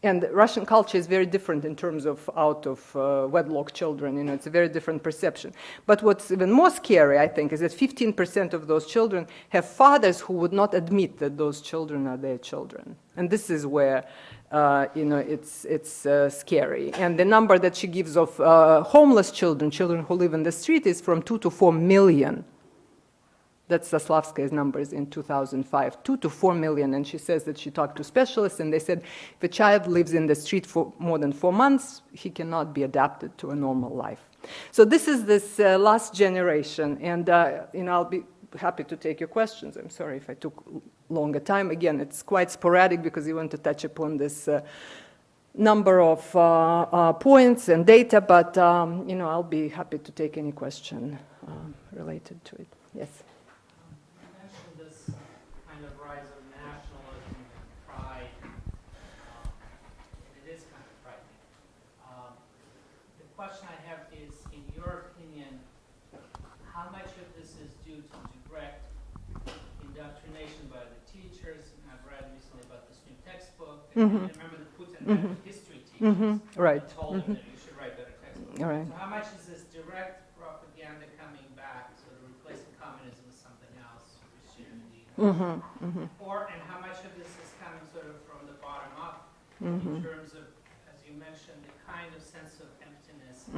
[SPEAKER 2] And Russian culture is very different in terms of out of wedlock children. It's a very different perception. But what's even more scary, I think, is that 15% of those children have fathers who would not admit that those children are their children. And this is where, it's scary. And the number that she gives of homeless children, children who live in the street, is from 2 to 4 million. That's Zaslavskaya's numbers in 2005, 2 to 4 million. And she says that she talked to specialists, and they said if a child lives in the street for more than 4 months, he cannot be adapted to a normal life. So this is this last generation, and I'll be happy to take your questions. I'm sorry if I took longer time. Again, it's quite sporadic because you want to touch upon this number of points and data, but I'll be happy to take any question related to it. Yes.
[SPEAKER 3] The question I have is, in your opinion, how much of this is due to direct indoctrination by the teachers? And I've read recently about this new textbook. I remember the Putin history teachers
[SPEAKER 2] Right.
[SPEAKER 3] told them that you should write better textbooks.
[SPEAKER 2] Right.
[SPEAKER 3] So how much is this direct propaganda coming back, sort of replacing communism with something else, Christianity? And how much of this is coming sort of from the bottom up in terms of, as you mentioned, the kind of sense of emptiness.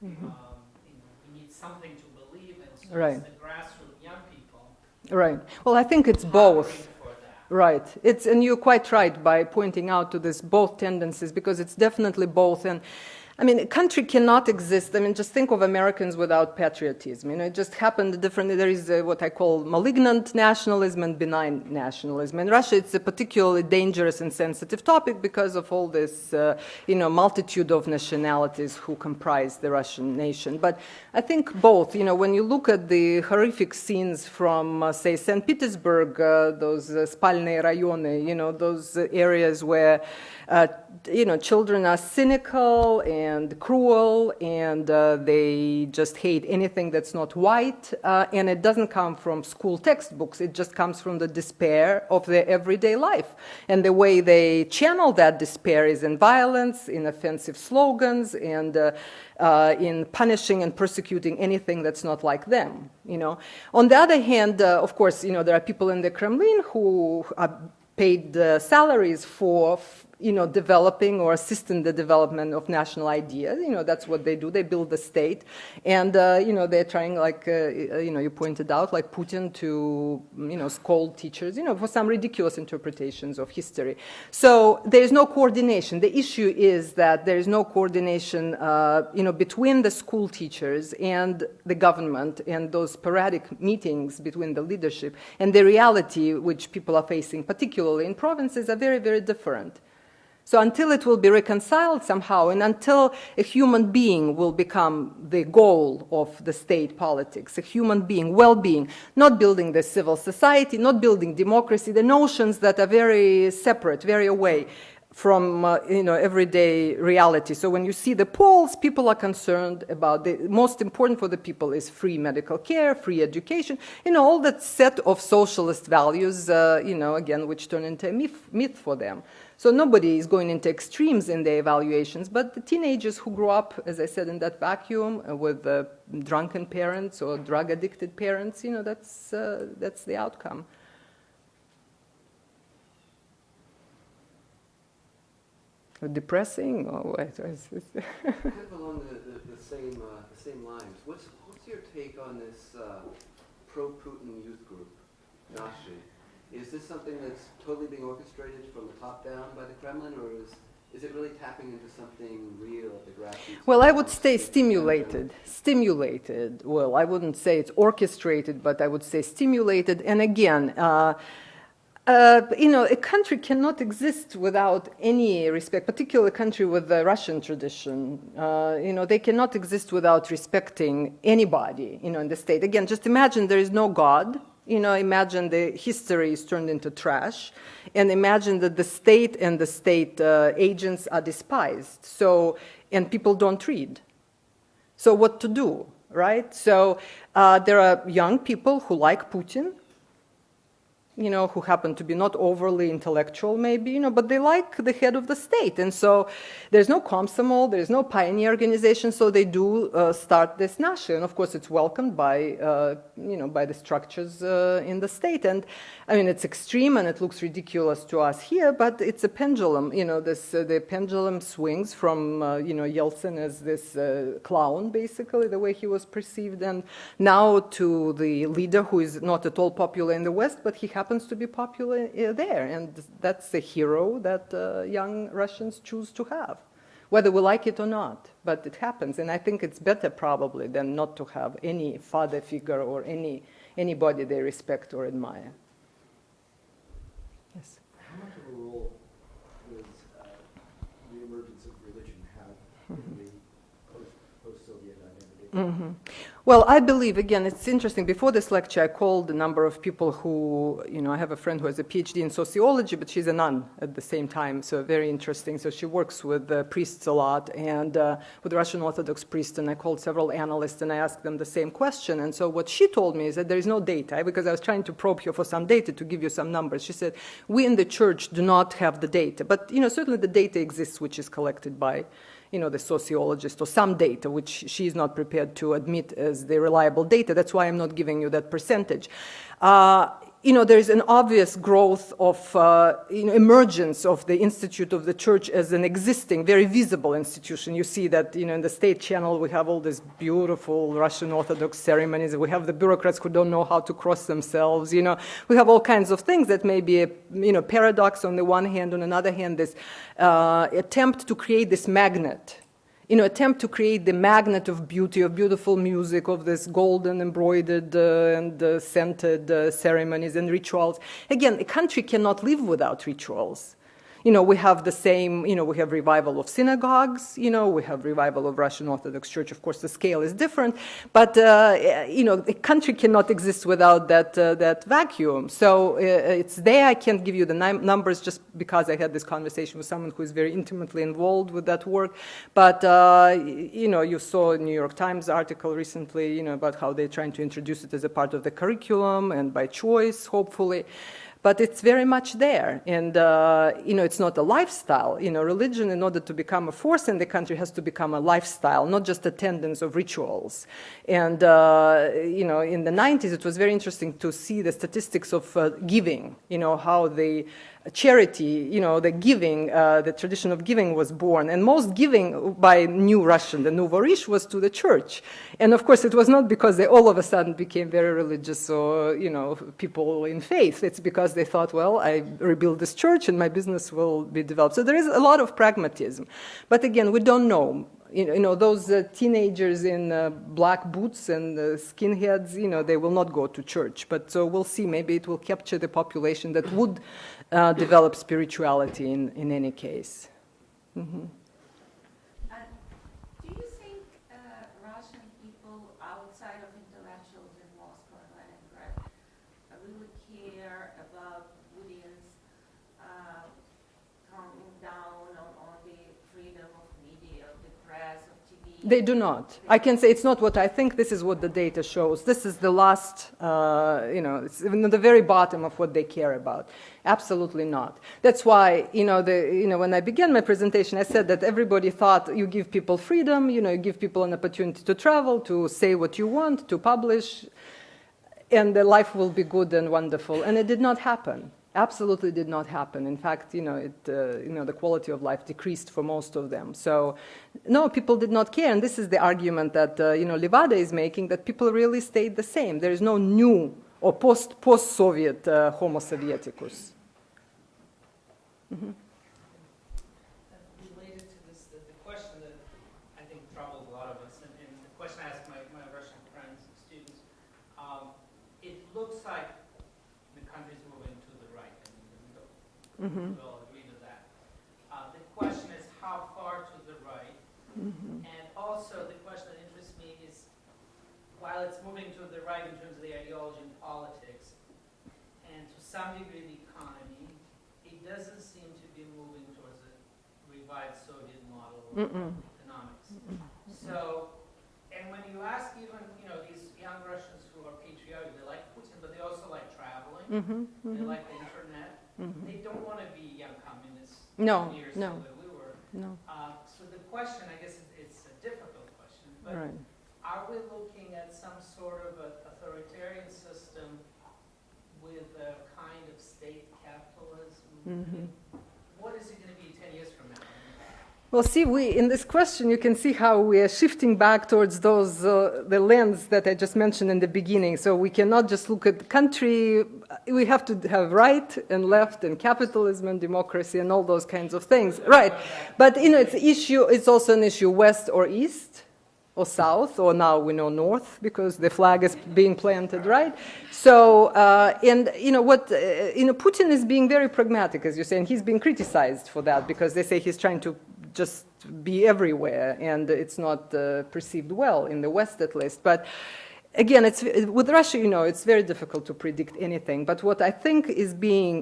[SPEAKER 3] We need something to believe in. So it's the grassroots young people.
[SPEAKER 2] Right. Well, I think it's both. Right. And you're quite right by pointing out to this both tendencies, because it's definitely both. And a country cannot exist. Just think of Americans without patriotism. It just happened differently. There is what I call malignant nationalism and benign nationalism. In Russia, it's a particularly dangerous and sensitive topic because of all this, multitude of nationalities who comprise the Russian nation. But I think both. When you look at the horrific scenes from, say, St. Petersburg, those spalные rayony, those areas where children are cynical and cruel, and they just hate anything that's not white. And it doesn't come from school textbooks. It just comes from the despair of their everyday life. And the way they channel that despair is in violence, in offensive slogans, and in punishing and persecuting anything that's not like them. On the other hand, of course, there are people in the Kremlin who are paid salaries for developing or assisting the development of national ideas. That's what they do. They build the state. And, they're trying, like, you pointed out, like Putin, to, scold teachers, for some ridiculous interpretations of history. So there's no coordination. The issue is that there is no coordination, between the school teachers and the government, and those sporadic meetings between the leadership and the reality which people are facing, particularly in provinces, are very, very different. So until it will be reconciled somehow, and until a human being will become the goal of the state politics, a human being, well-being, not building the civil society, not building democracy, the notions that are very separate, very away from everyday reality. So when you see the polls, people are concerned about the most important for the people is free medical care, free education, all that set of socialist values, again, which turn into a myth for them. So nobody is going into extremes in their evaluations, but the teenagers who grew up, as I said, in that vacuum with drunken parents or drug-addicted parents, that's the outcome. Depressing, or what?
[SPEAKER 1] Kind of along the same lines. What's your take on this pro-Putin youth group, Nashi? Is this something that's totally being orchestrated from the top down by the Kremlin, or is it really tapping into something real at the grassroots?
[SPEAKER 2] Well, I would say stimulated. Stimulated. Well, I wouldn't say it's orchestrated, but I would say stimulated. And again, a country cannot exist without any respect, particularly a country with the Russian tradition. They cannot exist without respecting anybody, in the state. Again, just imagine there is no God. Imagine the history is turned into trash, and imagine that the state and the state agents are despised. So, and people don't read. So what to do, right? So there are young people who like Putin, who happen to be not overly intellectual maybe, but they like the head of the state. And so there's no Komsomol, there's no pioneer organization, so they do start this Nashi. And of course it's welcomed by the structures in the state. And I mean, it's extreme and it looks ridiculous to us here, but it's a pendulum. The pendulum swings from, Yeltsin as this clown, basically, the way he was perceived, and now to the leader who is not at all popular in the West, but he happens to be popular there, and that's the hero that young Russians choose to have, whether we like it or not, but it happens. And I think it's better probably than not to have any father figure or anybody they respect or admire. Yes?
[SPEAKER 4] How much of a role does the emergence of religion have in the post-Soviet identity?
[SPEAKER 2] Mm-hmm. Well, I believe, again, it's interesting. Before this lecture, I called a number of people who, I have a friend who has a PhD in sociology, but she's a nun at the same time, so very interesting. So she works with priests a lot, and with Russian Orthodox priests, and I called several analysts, and I asked them the same question. And so what she told me is that there is no data, because I was trying to probe her for some data to give you some numbers. She said, we in the church do not have the data, but, certainly the data exists, which is collected by the sociologist, or some data, which she is not prepared to admit as the reliable data. That's why I'm not giving you that percentage. There is an obvious growth of, emergence of the Institute of the Church as an existing, very visible institution. You see that, in the state channel, we have all these beautiful Russian Orthodox ceremonies. We have the bureaucrats who don't know how to cross themselves. We have all kinds of things that may be a, paradox on the one hand. On another hand, this attempt to create this magnet. Attempt to create the magnet of beauty, of beautiful music, of this golden embroidered and scented ceremonies and rituals. Again, a country cannot live without rituals. We have the same, we have revival of synagogues, we have revival of Russian Orthodox Church. Of course, the scale is different, but, a country cannot exist without that vacuum. So it's there. I can't give you the numbers just because I had this conversation with someone who is very intimately involved with that work. But, you saw a New York Times article recently, about how they're trying to introduce it as a part of the curriculum and by choice, hopefully. But it's very much there, and it's not a lifestyle. Religion, in order to become a force in the country, has to become a lifestyle, not just attendance of rituals. And in the 90s, it was very interesting to see the statistics of giving. How the charity, the giving, the tradition of giving was born, and most giving by New Russian, the Novorish, was to the church. And of course, it was not because they all of a sudden became very religious or people in faith. It's because they thought, well, I rebuild this church and my business will be developed. So there is a lot of pragmatism. But again, we don't know. Those teenagers in black boots and skinheads, they will not go to church. But so we'll see. Maybe it will capture the population that would develop spirituality in any case. Mm-hmm.
[SPEAKER 5] Do you think Russian people outside of intellectuals in Moscow and Leningrad really care about Putin's calming down
[SPEAKER 2] They do not. I can say it's not what I think. This is what the data shows. This is the last, it's even at the very bottom of what they care about. Absolutely not. That's why, when I began my presentation, I said that everybody thought you give people freedom, you give people an opportunity to travel, to say what you want, to publish, and the life will be good and wonderful. And it did not happen. Absolutely did not happen. In fact, the quality of life decreased for most of them. So, no, people did not care. And this is the argument that, Levada is making, that people really stayed the same. There is no new or post-Soviet Homo Sovieticus. Mm-hmm.
[SPEAKER 3] Related to this, the question that I think troubles a lot of us, and the question I ask my Russian friends and students, it looks like the country's moving to the right. We all agree to that. The question is how far to the right, and also the question that interests me is, while it's moving to the right in terms of the ideology and politics, and to some degree the economy, it doesn't seem to be moving towards a revived Soviet model of economics. So, and when you ask even, these young Russians who are patriotic, they like Putin, but they also like traveling, they like the internet, they don't want to be young communists years ago that we were.
[SPEAKER 2] No.
[SPEAKER 3] So the question, I guess it's a difficult question, but
[SPEAKER 2] Right.
[SPEAKER 3] Are we looking at some sort of an authoritarian system with a kind of state capitalism? What is it going to be 10 years from now?
[SPEAKER 2] Well, see, in this question, you can see how we are shifting back towards those the lens that I just mentioned in the beginning. So we cannot just look at the country. We have to have right and left and capitalism and democracy and all those kinds of things. Right. But, it's also an issue west or east or south, or now we know north, because the flag is being planted, right? So, Putin is being very pragmatic, as you say, and he's being criticized for that, because they say he's trying to just be everywhere, and it's not perceived well in the West, at least. But again, with Russia, it's very difficult to predict anything. But what I think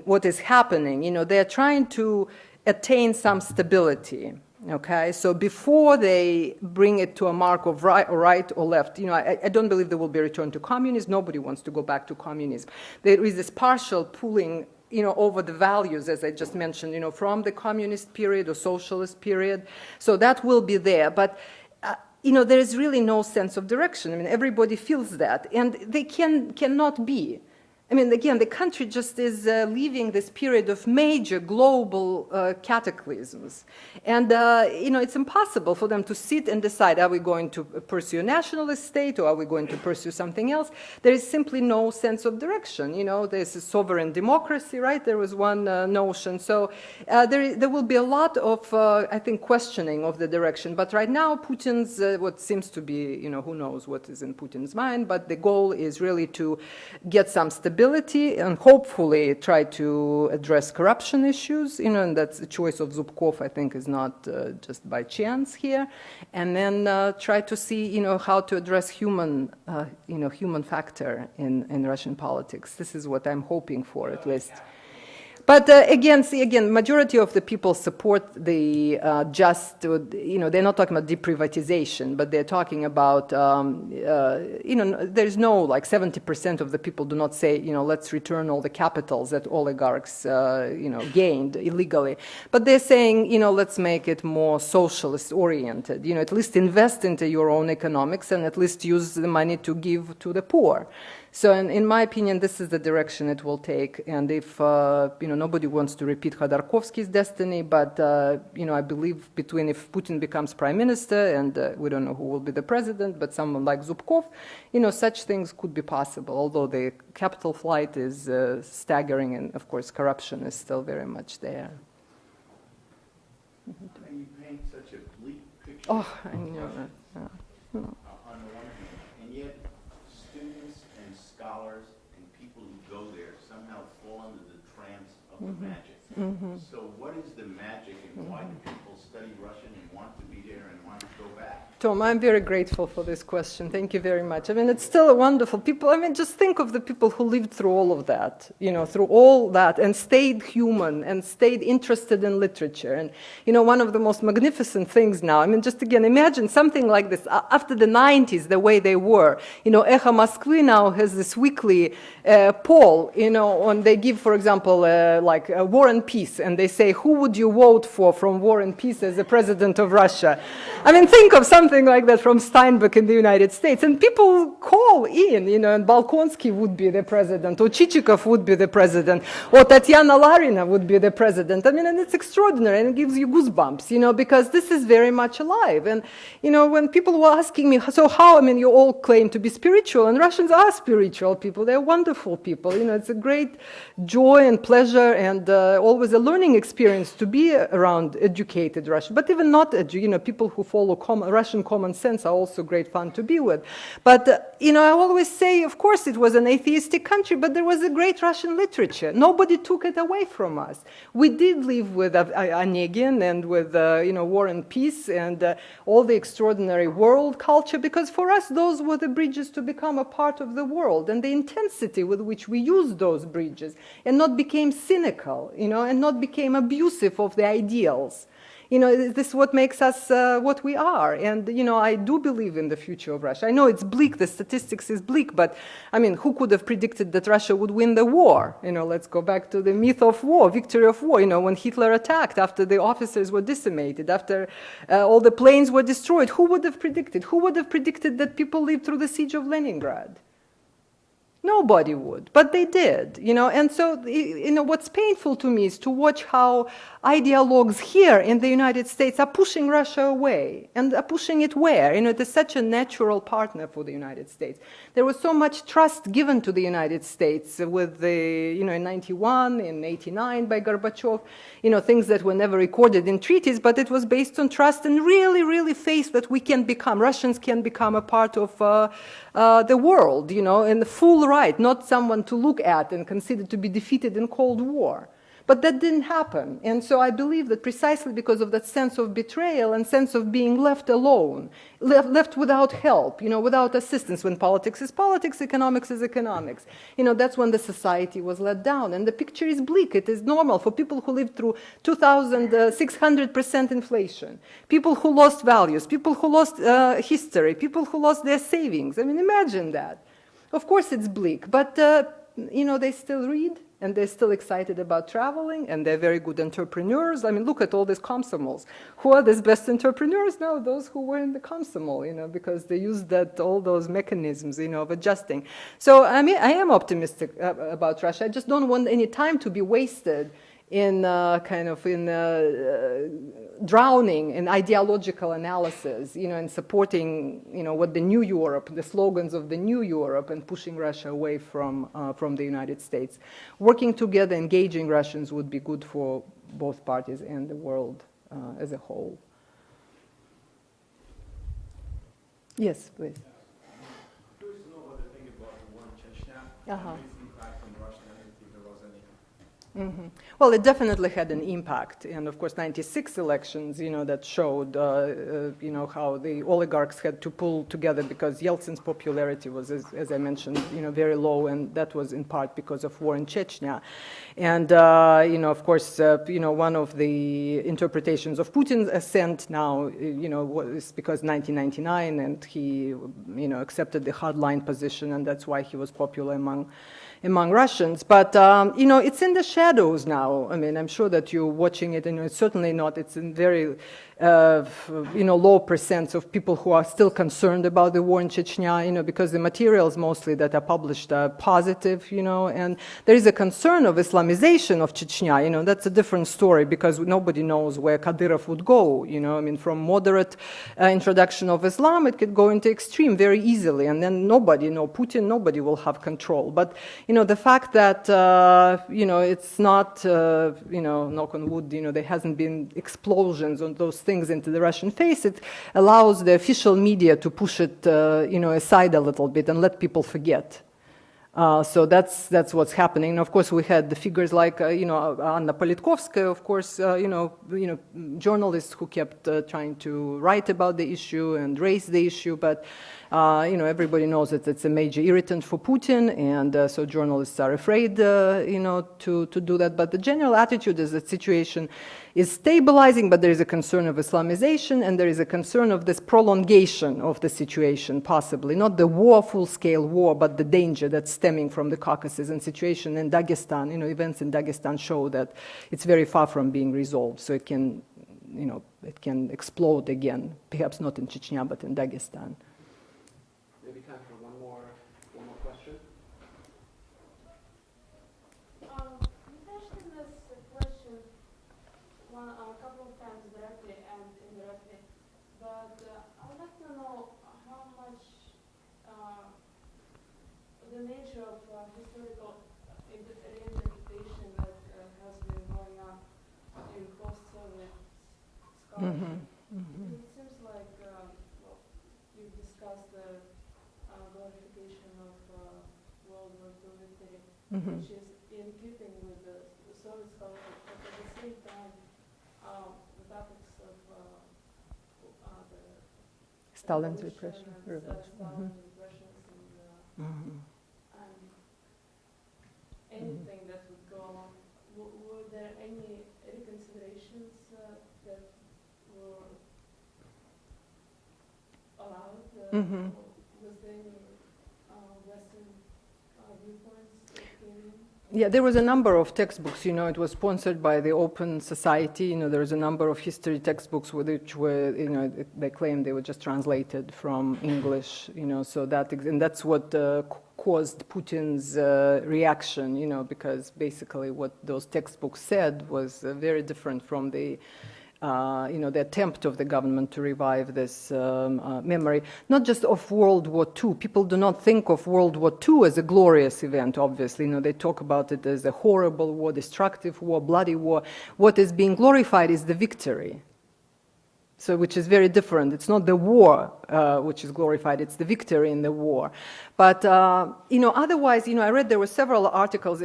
[SPEAKER 2] what is happening, they're trying to attain some stability. Okay, so before they bring it to a mark of right or left, I don't believe there will be a return to communism. Nobody wants to go back to communism. There is this partial pulling, over the values, as I just mentioned, from the communist period or socialist period. So that will be there. But, there is really no sense of direction. I mean, everybody feels that. And they cannot be. I mean, again, the country just is leaving this period of major global cataclysms. And, it's impossible for them to sit and decide, are we going to pursue a nationalist state or are we going to pursue something else? There is simply no sense of direction. There's a sovereign democracy, right? There was one notion. So there will be a lot of, I think, questioning of the direction. But right now, Putin's, what seems to be, who knows what is in Putin's mind, but the goal is really to get some stability and hopefully try to address corruption issues, and that's the choice of Zubkov, I think, is not just by chance here. And then try to see, how to address human factor in Russian politics. This is what I'm hoping for, at least. But again, majority of the people support the they're not talking about deprivatization, but they're talking about, there's no, 70% of the people do not say, let's return all the capitals that oligarchs, gained illegally. But they're saying, let's make it more socialist oriented, at least invest into your own economics and at least use the money to give to the poor. So in my opinion, this is the direction it will take. And if, nobody wants to repeat Khodorkovsky's destiny, but, I believe if Putin becomes prime minister, and we don't know who will be the president, but someone like Zubkov, such things could be possible, although the capital flight is staggering, and of course corruption is still very much there.
[SPEAKER 6] And you paint such a bleak picture.
[SPEAKER 2] Oh, I know that.
[SPEAKER 6] On the one hand, and yet students and scholars and people who go there somehow fall under the trance of the magic. So what is the magic, and why do people study Russian and want to be there and want to go back?
[SPEAKER 2] Tom, I'm very grateful for this question. Thank you very much. I mean, it's still a wonderful people. I mean, just think of the people who lived through all of that, through all that and stayed human and stayed interested in literature. And, one of the most magnificent things now, I mean, just again, imagine something like this after the 90s, the way they were. Echo Moskvy now has this weekly poll, they give, for example, like War and Peace, and they say, who would you vote for from War and Peace as the president of Russia? I mean, think of something like that from Steinbeck in the United States. And people call in, and Balkonsky would be the president, or Chichikov would be the president, or Tatiana Larina would be the president. I mean, and it's extraordinary, and it gives you goosebumps, because this is very much alive. And, when people were asking me, so how, I mean, you all claim to be spiritual, and Russians are spiritual people. They're wonderful people. It's a great joy and pleasure and always a learning experience to be around educated Russians, but even not people who follow Russian common sense are also great fun to be with. But, I always say, of course, it was an atheistic country, but there was a great Russian literature. Nobody took it away from us. We did live with Onegin and with, War and Peace and all the extraordinary world culture, because for us, those were the bridges to become a part of the world, and the intensity with which we used those bridges and not became cynical, and not became abusive of the ideals. This is what makes us what we are. And, I do believe in the future of Russia. I know it's bleak, the statistics is bleak, but, I mean, who could have predicted that Russia would win the war? Let's go back to the myth of war, victory of war, when Hitler attacked, after the officers were decimated, after all the planes were destroyed. Who would have predicted? Who would have predicted that people lived through the siege of Leningrad? Nobody would, but they did, and so, what's painful to me is to watch how ideologues here in the United States are pushing Russia away, and are pushing it where? It is such a natural partner for the United States. There was so much trust given to the United States with the, in 91, in 89 by Gorbachev, things that were never recorded in treaties, but it was based on trust and really, really faith that Russians can become a part of the world, in the full right, not someone to look at and consider to be defeated in Cold War. But that didn't happen. And so I believe that precisely because of that sense of betrayal and sense of being left alone, left without help, without assistance, when politics is politics, economics is economics, that's when the society was let down. And the picture is bleak. It is normal for people who lived through 2,600% inflation, people who lost values, people who lost history, people who lost their savings. I mean, imagine that. Of course it's bleak, but, they still read. And they're still excited about traveling, and they're very good entrepreneurs. I mean, look at all these Komsomols. Who are these best entrepreneurs? Now, those who were in the Komsomol, because they used all those mechanisms, of adjusting. So, I mean, I am optimistic about Russia. I just don't want any time to be wasted in drowning in ideological analysis, and supporting, what the new Europe, the slogans of the new Europe, and pushing Russia away from the United States. Working together, engaging Russians would be good for both parties and the world as a whole. Yes, please.
[SPEAKER 4] Curious to know what they think about the war in Chechnya.
[SPEAKER 2] Uh-huh.
[SPEAKER 4] What is the impact on Russia, if there was any?
[SPEAKER 2] Mm-hmm. Well, it definitely had an impact, and of course, 96 elections, that showed, how the oligarchs had to pull together because Yeltsin's popularity was, as I mentioned, very low, and that was in part because of war in Chechnya. And, of course, one of the interpretations of Putin's ascent now, was because 1999, and he, accepted the hardline position, and that's why he was popular among Russians. But, it's in the shadows now. I mean, I'm sure that you're watching it, and it's certainly not. It's in very, low percent of people who are still concerned about the war in Chechnya, because the materials mostly that are published are positive, and there is a concern of Islamization of Chechnya. That's a different story because nobody knows where Kadyrov would go, I mean, from moderate introduction of Islam, it could go into extreme very easily, and then Putin, nobody will have control. But, the fact that, it's not, knock on wood, there hasn't been explosions on those things into the Russian face, it allows the official media to push it, aside a little bit and let people forget So that's what's happening. And of course, we had the figures like Anna Politkovskaya, of course, journalists who kept trying to write about the issue and raise the issue, but everybody knows that it's a major irritant for Putin, and so journalists are afraid, to do that. But the general attitude is that situation is stabilizing, but there is a concern of Islamization, and there is a concern of this prolongation of the situation, possibly. Not the war, full-scale war, but the danger that's stemming from the Caucasus and situation in Dagestan. Events in Dagestan show that it's very far from being resolved, so it can explode again, perhaps not in Chechnya, but in Dagestan.
[SPEAKER 1] Maybe time for one more question.
[SPEAKER 7] You mentioned this question a couple of times directly and indirectly, but I would like to know how much the nature of historical reinterpretation that has been going on in post-Soviet scholarship. It seems like you've discussed the glorification of World War II victory, which is in keeping with the Soviet scholarship, but at the same time, the topics of the
[SPEAKER 2] Stalin's repression.
[SPEAKER 7] Stalin's repressions and anything that would go along. Were there any reconsiderations that were allowed? Was there any Western viewpoints that came in?
[SPEAKER 2] Yeah, there was a number of textbooks. It was sponsored by the Open Society. There was a number of history textbooks which were, they claimed they were just translated from English. So that's what caused Putin's reaction. Because basically what those textbooks said was very different from the attempt of the government to revive this memory, not just of World War II. People do not think of World War II as a glorious event, obviously. They talk about it as a horrible war, destructive war, bloody war. What is being glorified is the victory. So, which is very different. It's not the war which is glorified, it's the victory in the war. But, otherwise, I read there were several articles,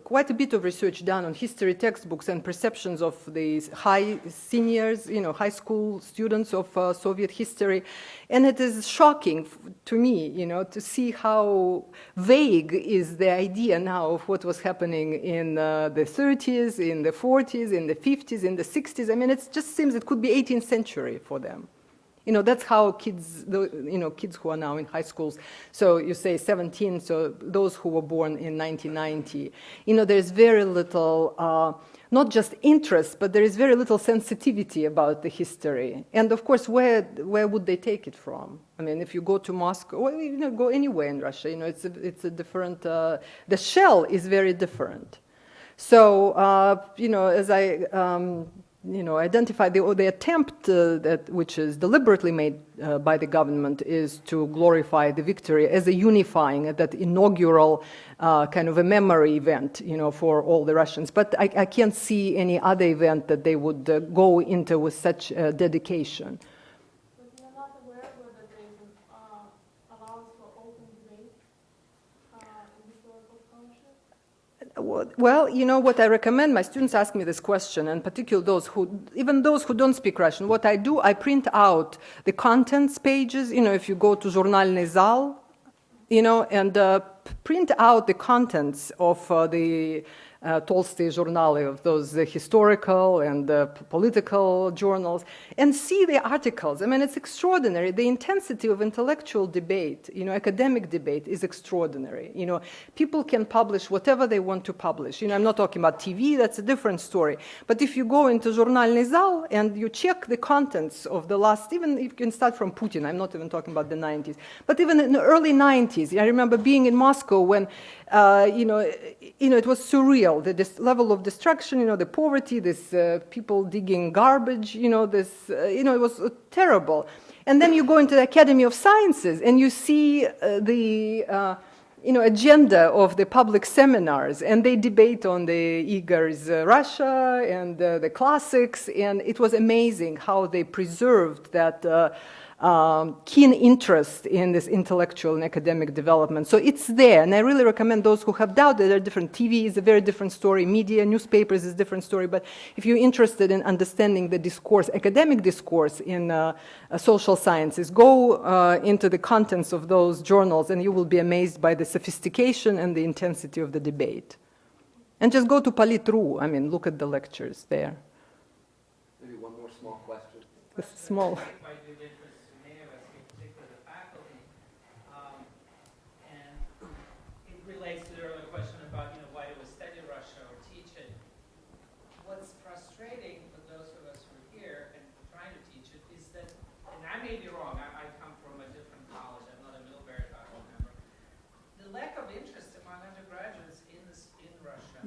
[SPEAKER 2] quite a bit of research done on history textbooks and perceptions of these high school students of Soviet history. And it is shocking to me, to see how vague is the idea now of what was happening in the 30s, in the 40s, in the 50s, in the 60s. I mean, it just seems it could be 18th century for them. That's how kids who are now in high schools, so you say 17, so those who were born in 1990, there's very little, not just interest, but there is very little sensitivity about the history. And of course, where would they take it from? I mean, if you go to Moscow, or go anywhere in Russia, it's a different, the shell is very different. So, as I, identify the attempt which is deliberately made by the government is to glorify the victory as a unifying, that inaugural kind of a memory event, for all the Russians. But I can't see any other event that they would go into with such dedication.
[SPEAKER 7] But you're not aware whether there is an allowance for open debate in historical scholarship?
[SPEAKER 2] Well, what I recommend, my students ask me this question, and particularly even those who don't speak Russian, what I do, I print out the contents pages, if you go to Журнальный зал, and print out the contents of the Tolstoy journal, of those historical and political journals, and see the articles. I mean, it's extraordinary. The intensity of intellectual debate, academic debate is extraordinary. People can publish whatever they want to publish. I'm not talking about TV, that's a different story. But if you go into Журнальный зал and you check the contents of the last, even if you can start from Putin, I'm not even talking about the 90s, but even in the early 90s, I remember being in Moscow when, it was surreal. This level of destruction, the poverty, this people digging garbage, it was terrible. And then you go into the Academy of Sciences and you see the agenda of the public seminars, and they debate on the Igor's Russia and the classics, and it was amazing how they preserved that keen interest in this intellectual and academic development. So it's there, and I really recommend those who have doubt that there are different. TV is a very different story, media, newspapers is a different story, but if you're interested in understanding the discourse, academic discourse in social sciences, go into the contents of those journals and you will be amazed by the sophistication and the intensity of the debate. And just go to Polit.ru, I mean, look at the lectures there.
[SPEAKER 1] Maybe one more small question.
[SPEAKER 2] This is small.
[SPEAKER 3] Might be of interest to many of us, in particular the faculty. And it relates to the earlier question about, why do we study Russia or teach it? What's frustrating for those of us who are here and trying to teach it is that, and I may be wrong, I come from a different college, I'm not a Middlebury faculty member, the lack of interest among undergraduates in Russia,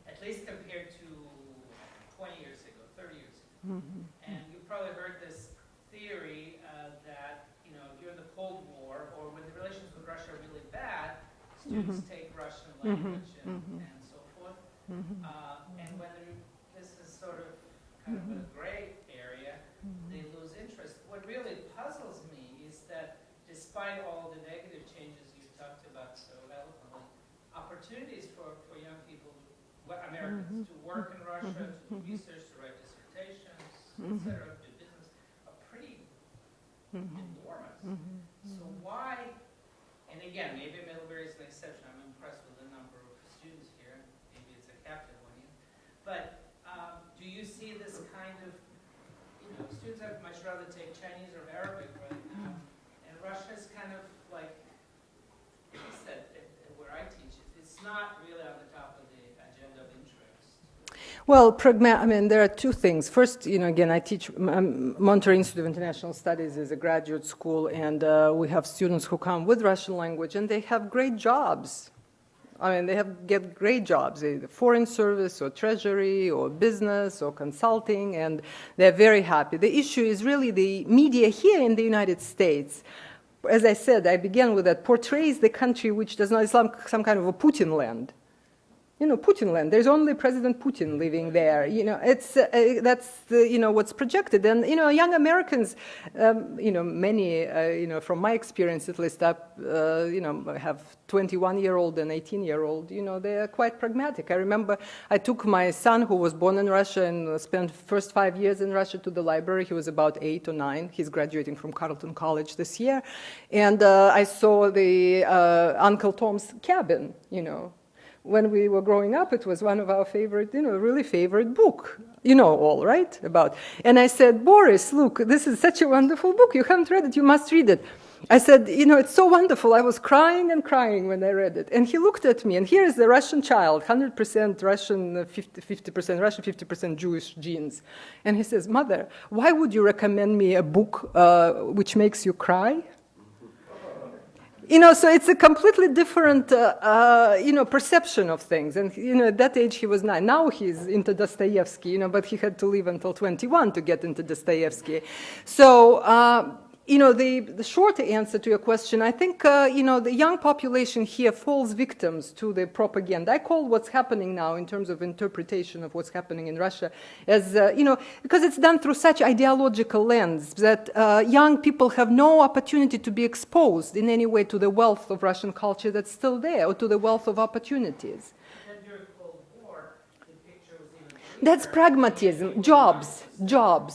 [SPEAKER 3] at least compared to 20 years ago, 30 years ago. And you probably heard this theory that, during the Cold War, or when the relations with Russia are really bad, students take Russian language and so forth. And when this is sort of kind of a gray area, they lose interest. What really puzzles me is that despite all the negative changes you've talked about so eloquently, opportunities for young people, Americans, to work in Russia, to do research, to write dissertations, etc., do business, are pretty enormous. So why, and again, maybe Middlebury is an exception. I'm impressed with the number of students here. Maybe it's a captive one here. But do you see this kind of, students would much rather take Chinese or Arabic right now, and Russia is kind of like, at least where I teach it, it's not really on the top of the agenda of interest.
[SPEAKER 2] Well, there are two things. First, again, I teach Monterey Institute of International Studies is a graduate school, and we have students who come with Russian language, and they have great jobs. They get great jobs, either foreign service or treasury or business or consulting, and they're very happy. The issue is really the media here in the United States. As I said, I began with that, portrays the country which does not, Islam, some kind of a Putin land. Putin land. There's only President Putin living there. It's that's what's projected. And young Americans, many, from my experience at least, have 21-year-old and 18-year-old. They are quite pragmatic. I remember I took my son, who was born in Russia and spent first 5 years in Russia, to the library. He was about 8 or 9. He's graduating from Carleton College this year, and I saw the Uncle Tom's Cabin. When we were growing up, it was one of our favorite, really favorite book. All, right? And I said, Boris, look, this is such a wonderful book. You haven't read it. You must read it. I said, it's so wonderful. I was crying and crying when I read it. And he looked at me, and here is the Russian child, 100% Russian, 50% Russian, 50% Jewish genes. And he says, Mother, why would you recommend me a book which makes you cry? So it's a completely different, perception of things. And, at that age he was 9. Now he's into Dostoevsky, but he had to live until 21 to get into Dostoevsky. So, the short answer to your question, I think, the young population here falls victims to the propaganda. I call what's happening now in terms of interpretation of what's happening in Russia as, because it's done through such ideological lens that young people have no opportunity to be exposed in any way to the wealth of Russian culture that's still there, or to the wealth of opportunities.
[SPEAKER 3] And during the Cold War, the picture was even bleaker.
[SPEAKER 2] That's pragmatism, jobs,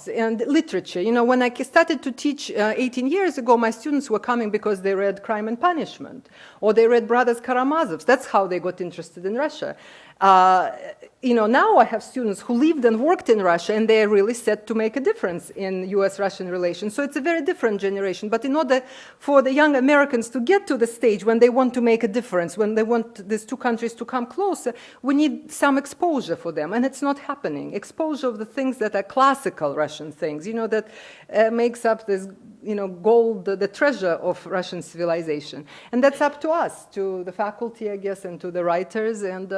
[SPEAKER 2] and literature. When I started to teach 18 years ago, my students were coming because they read Crime and Punishment, or they read Brothers Karamazov's. That's how they got interested in Russia. Now I have students who lived and worked in Russia, and they are really set to make a difference in U.S.-Russian relations. So it's a very different generation. But in order for the young Americans to get to the stage when they want to make a difference, when they want these two countries to come closer, we need some exposure for them, and it's not happening. Exposure of the things that are classical Russian things, that makes up this, gold, the treasure of Russian civilization. And that's up to us, to the faculty, I guess, and to the writers, and,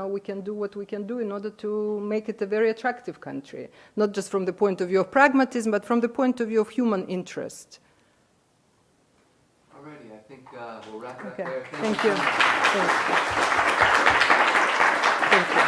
[SPEAKER 2] we can do what we can do in order to make it a very attractive country, not just from the point of view of pragmatism, but from the point of view of human interest.
[SPEAKER 1] All righty, I think we'll wrap it up
[SPEAKER 2] Okay.
[SPEAKER 1] there.
[SPEAKER 2] Thank you. Thank you.